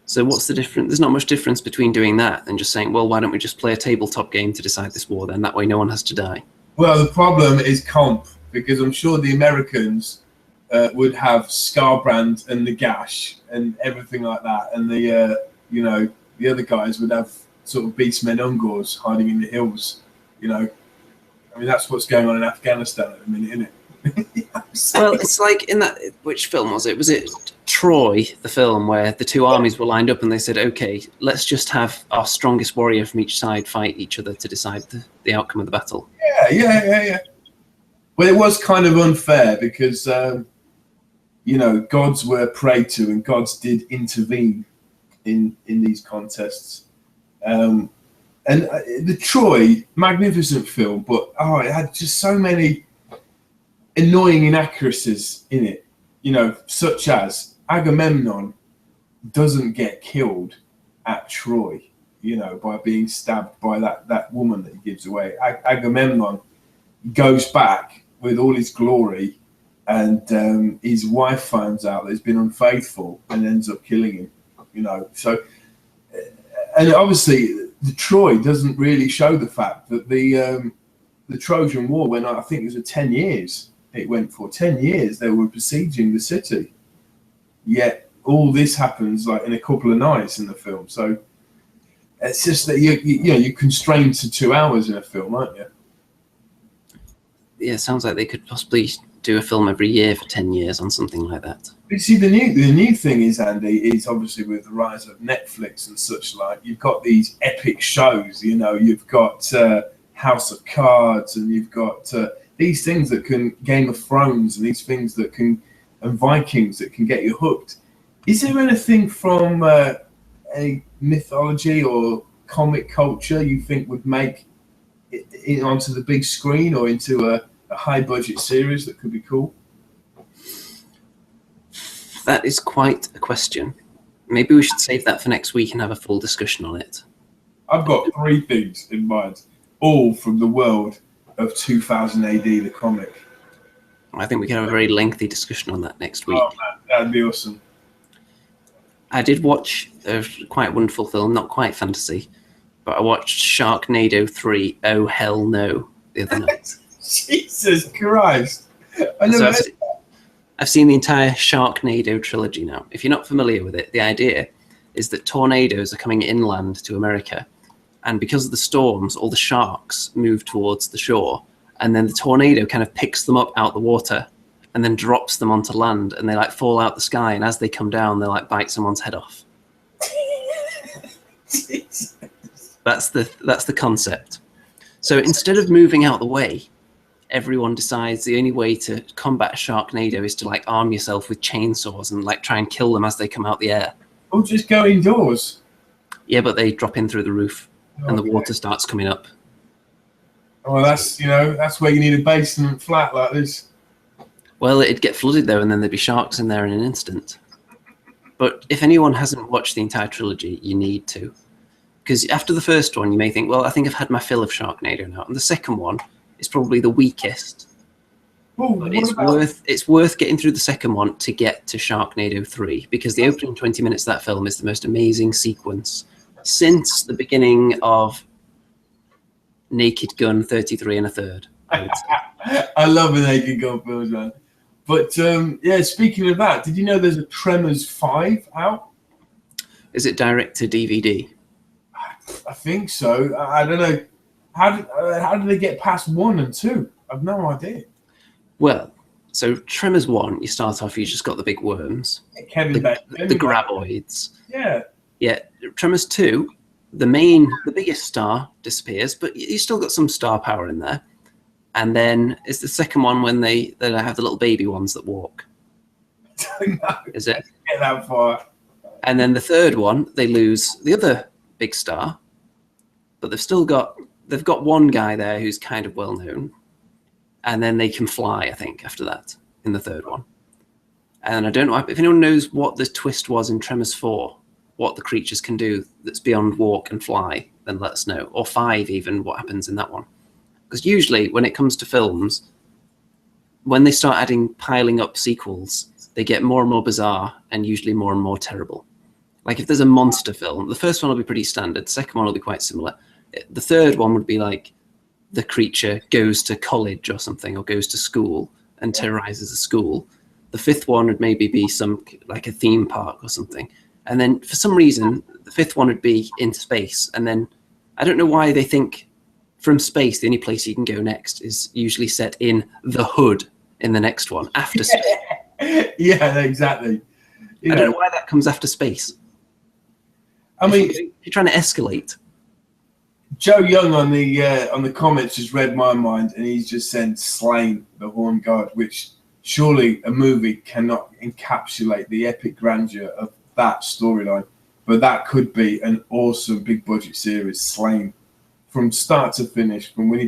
So what's the difference? There's not much difference between doing that and just saying, well, why don't we just play a tabletop game to decide this war then? That way no one has to die. Well, the problem is comp, because I'm sure the Americans would have Scarbrand and Nagash and everything like that, and the you know, the other guys would have sort of beastmen Ungors hiding in the hills. You know, I mean, that's what's going on in Afghanistan at the minute, isn't it? Well, it's like in that, which film was it? Was it Troy, the film, where the two armies were lined up and they said, okay, let's just have our strongest warrior from each side fight each other to decide the outcome of the battle. Yeah. Well, it was kind of unfair because, you know, gods were prayed to and gods did intervene in these contests. And the Troy, magnificent film, but it had just so many annoying inaccuracies in it, you know, such as Agamemnon doesn't get killed at Troy, you know, by being stabbed by that woman that he gives away. Agamemnon goes back with all his glory, and his wife finds out that he's been unfaithful and ends up killing him, you know. So, and obviously the Troy doesn't really show the fact that the Trojan War went on, I think it was 10 years. It went for 10 years. They were besieging the city. Yet all this happens like in a couple of nights in the film. So it's just that you're constrained to 2 hours in a film, aren't you? Yeah, it sounds like they could possibly do a film every year for 10 years on something like that. But you see, the new thing is, Andy, is obviously with the rise of Netflix and such like, you've got these epic shows, you know, you've got House of Cards, and you've got these things that can, Game of Thrones, and these things that can, and Vikings that can get you hooked. Is there anything from a mythology or comic culture you think would make it onto the big screen or into a high budget series that could be cool? That is quite a question. Maybe we should save that for next week and have a full discussion on it. I've got 3 things in mind, all from the world of 2000 AD, the comic. I think we can have a very lengthy discussion on that next week. Oh man, that'd be awesome. I did watch a quite wonderful film, not quite fantasy, but I watched Sharknado 3, Oh Hell No, the other night. Jesus Christ. I've seen the entire Sharknado trilogy now. If you're not familiar with it, the idea is that tornadoes are coming inland to America. And because of the storms, all the sharks move towards the shore. And then the tornado kind of picks them up out the water and then drops them onto land. And they like fall out the sky. And as they come down, they like bite someone's head off. That's the concept. So instead of moving out the way, everyone decides the only way to combat a Sharknado is to like arm yourself with chainsaws and like try and kill them as they come out the air. Or just go indoors. Yeah, but they drop in through the roof and the water starts coming up. Oh, that's where you need a basement flat like this. Well, it'd get flooded though, and then there'd be sharks in there in an instant. But if anyone hasn't watched the entire trilogy, you need to. Because after the first one, you may think, well, I think I've had my fill of Sharknado now. And the second one is probably the weakest. Ooh, but it's worth getting through the second one to get to Sharknado 3, because the opening 20 minutes of that film is the most amazing sequence since the beginning of Naked Gun 33 1/3. I love a Naked Gun film, man. But yeah, speaking of that, did you know there's a Tremors 5 out? Is it direct to DVD? I think so. I don't know. How did they get past 1 and 2? I've no idea. Well, so Tremors 1, you start off, you just got the big worms. The graboids. Yeah. Yeah. Tremors 2, the biggest star disappears, but you still got some star power in there. And then it's the second one when they have the little baby ones that walk. No, is it? Get that far. And then the third one, they lose the other big star, but they've got one guy there who's kind of well known. And then they can fly, I think, after that, in the third one. And I don't know if anyone knows what the twist was in Tremors 4, what the creatures can do that's beyond walk and fly, then let us know. Or 5 even, what happens in that one. Because usually when it comes to films, when they start piling up sequels, they get more and more bizarre and usually more and more terrible. Like if there's a monster film, the first one will be pretty standard, the second one will be quite similar. The third one would be like the creature goes to college or something, or goes to school and terrorizes the school. The fifth one would maybe be like a theme park or something. And then for some reason, the fifth one would be in space. And then I don't know why they think from space, the only place you can go next is usually set in the hood in the next one, after space. Yeah, exactly. I don't know why that comes after space. I mean, you're trying to escalate. Joe Young on the comments just read my mind, and he's just said "Slain the Horn God," which surely a movie cannot encapsulate the epic grandeur of that storyline. But that could be an awesome big budget series, Slain, from start to finish. From when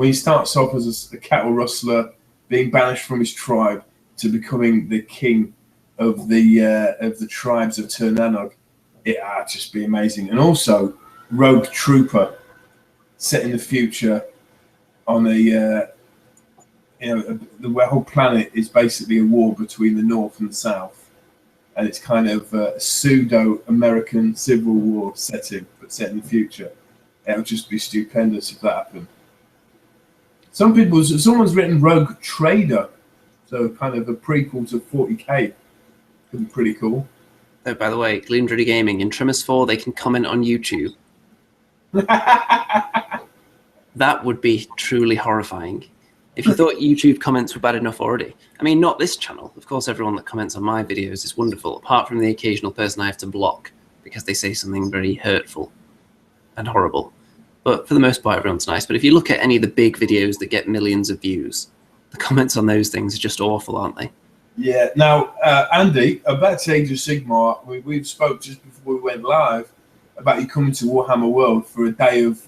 he starts off as a cattle rustler, being banished from his tribe, to becoming the king of the tribes of Turnanog. It'd just be amazing. And also Rogue Trooper, set in the future on the whole planet is basically a war between the North and the South, and it's kind of a pseudo-American Civil War setting, but set in the future. It would just be stupendous if that happened. Someone's written Rogue Trader, so kind of a prequel to 40K. Could be pretty cool. Oh, by the way, Gloom Dready Gaming, in Tremors 4, they can comment on YouTube. That would be truly horrifying. If you thought YouTube comments were bad enough already. I mean, not this channel. Of course, everyone that comments on my videos is wonderful, apart from the occasional person I have to block because they say something very hurtful and horrible. But for the most part, everyone's nice. But if you look at any of the big videos that get millions of views, the comments on those things are just awful, aren't they? Yeah. Now, Andy, about Age of Sigmar, we've spoke just before we went live about you coming to Warhammer World for a day of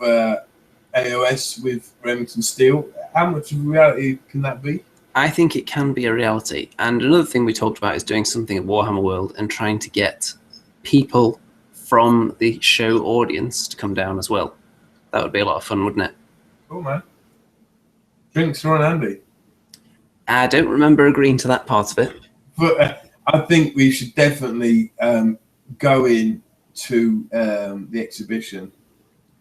AOS with Remington Steele. How much of reality can that be? I think it can be a reality. And another thing we talked about is doing something at Warhammer World and trying to get people from the show audience to come down as well. That would be a lot of fun, wouldn't it? Cool, man. Drinks are on Andy. I don't remember agreeing to that part of it. But I think we should definitely go in to the exhibition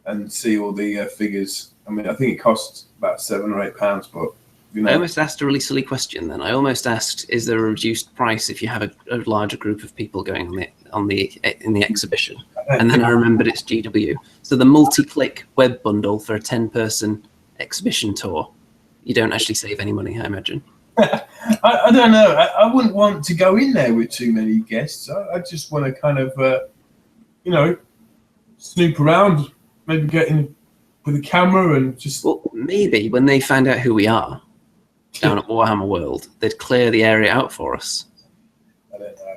and see all the figures. I mean, I think it costs about £7 or £8, but you know. I almost asked a really silly question then. I almost asked, is there a reduced price if you have a larger group of people going in the exhibition, and then I remembered it's GW. So the multi-click web bundle for a 10-person exhibition tour, you don't actually save any money, I imagine. I don't know. I wouldn't want to go in there with too many guests. I just want to kind of, snoop around, maybe get in with a camera and just... Well, maybe when they find out who we are down at Warhammer World, they'd clear the area out for us. I don't know.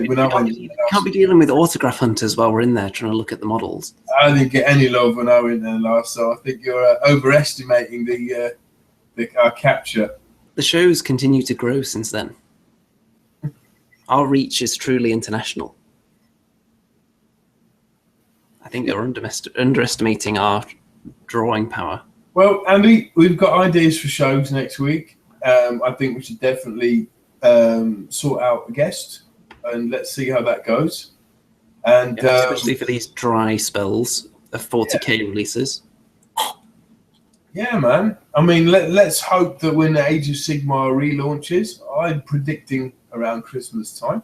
We can't be dealing with autograph hunters while we're in there trying to look at the models. I didn't get any love when I went there last, so I think you're overestimating our capture. The shows continue to grow since then. Our reach is truly international. I think they're underestimating our drawing power. Well, Andy, we've got ideas for shows next week. I think we should definitely sort out a guest, and let's see how that goes. And especially for these dry spells of 40k releases. Yeah, man. I mean, let's hope that when the Age of Sigmar relaunches, I'm predicting around Christmas time,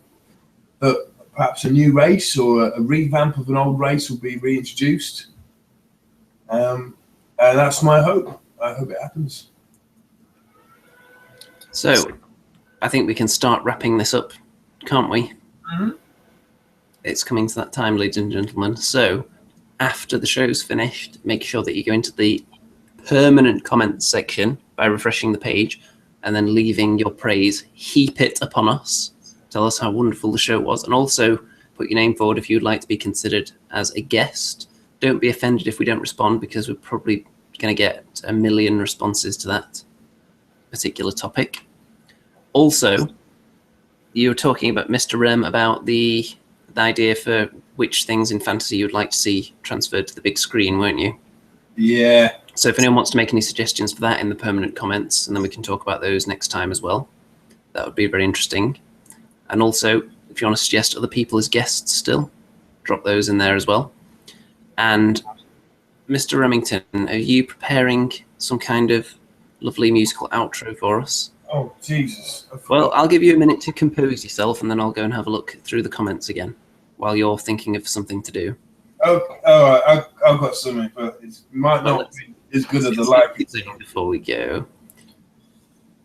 that perhaps a new race or a revamp of an old race will be reintroduced. And that's my hope. I hope it happens. So, I think we can start wrapping this up, can't we? Mm-hmm. It's coming to that time, ladies and gentlemen. So, after the show's finished, make sure that you go into the permanent comments section by refreshing the page and then leaving your praise. Heap it upon us. Tell us how wonderful the show was. And also, put your name forward if you'd like to be considered as a guest. Don't be offended if we don't respond, because we're probably going to get 1 million responses to that particular topic. Also, you were talking about Mr. Rem about the idea for which things in fantasy you'd like to see transferred to the big screen, weren't you? Yeah. So if anyone wants to make any suggestions for that in the permanent comments, and then we can talk about those next time as well, that would be very interesting. And also, if you want to suggest other people as guests still, drop those in there as well. And Mr. Remington, are you preparing some kind of lovely musical outro for us? Oh, Jesus. Well, I'll give you a minute to compose yourself, and then I'll go and have a look through the comments again while you're thinking of something to do. Oh, I've got something, but it might not be as good as the like. Before we go,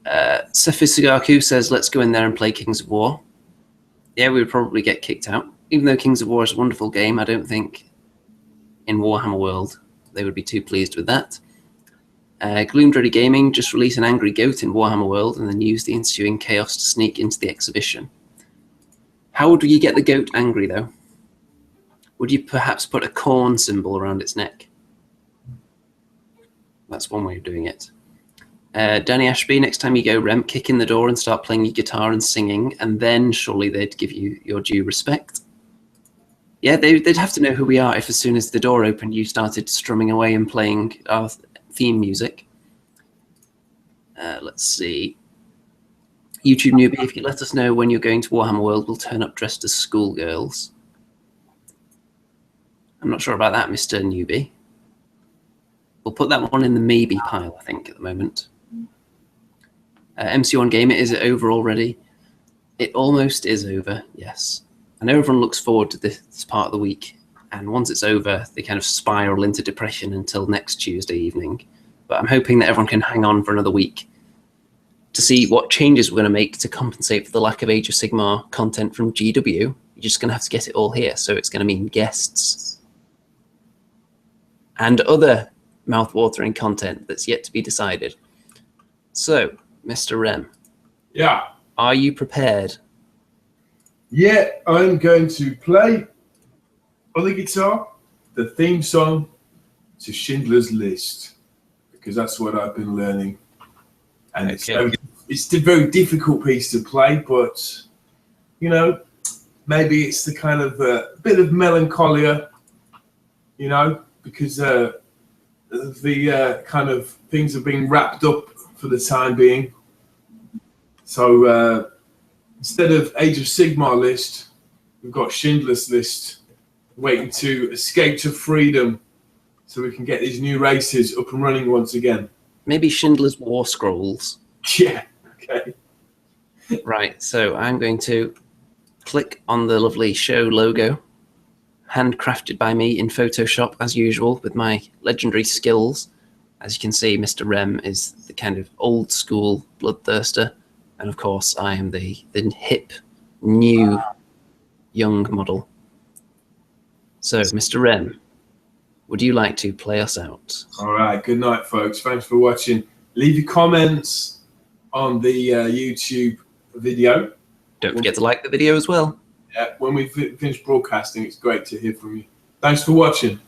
Sefi Sugaku says, let's go in there and play Kings of War. Yeah, we would probably get kicked out. Even though Kings of War is a wonderful game, I don't think in Warhammer World they would be too pleased with that. Gloomdready Gaming, just release an angry goat in Warhammer World and then use the ensuing chaos to sneak into the exhibition. How would you get the goat angry, though? Would you perhaps put a corn symbol around its neck? That's one way of doing it. Danny Ashby, next time you go, Rem, kick in the door and start playing your guitar and singing, and then surely they'd give you your due respect. Yeah, they'd have to know who we are if as soon as the door opened you started strumming away and playing our theme music. Let's see. YouTube newbie, if you let us know when you're going to Warhammer World, we'll turn up dressed as schoolgirls. I'm not sure about that, Mr. Newbie. We'll put that one in the maybe pile, I think, at the moment. MC1 Gamer, is it over already? It almost is over, yes. I know everyone looks forward to this part of the week, and once it's over, they kind of spiral into depression until next Tuesday evening. But I'm hoping that everyone can hang on for another week to see what changes we're going to make to compensate for the lack of Age of Sigmar content from GW. You're just going to have to get it all here, so it's going to mean guests and other mouth-watering content that's yet to be decided. So, Mr. Rem. Yeah. Are you prepared? Yeah, I'm going to play on the guitar the theme song to Schindler's List, because that's what I've been learning. And okay. It's a very difficult piece to play, but, you know, maybe it's the kind of bit of melancholia, you know, because the kind of things have been wrapped up for the time being. So instead of Age of Sigmar List, we've got Schindler's List waiting to escape to freedom so we can get these new races up and running once again. Maybe Schindler's War Scrolls. Yeah, okay. Right, so I'm going to click on the lovely show logo, handcrafted by me in Photoshop as usual with my legendary skills. As you can see, Mr. Rem is the kind of old school bloodthirster, and of course I am the hip, new, young model. So, Mr. Rem, would you like to play us out? All right, good night, folks. Thanks for watching. Leave your comments on the YouTube video. Don't forget to like the video as well. Yeah, when we finish broadcasting, it's great to hear from you. Thanks for watching.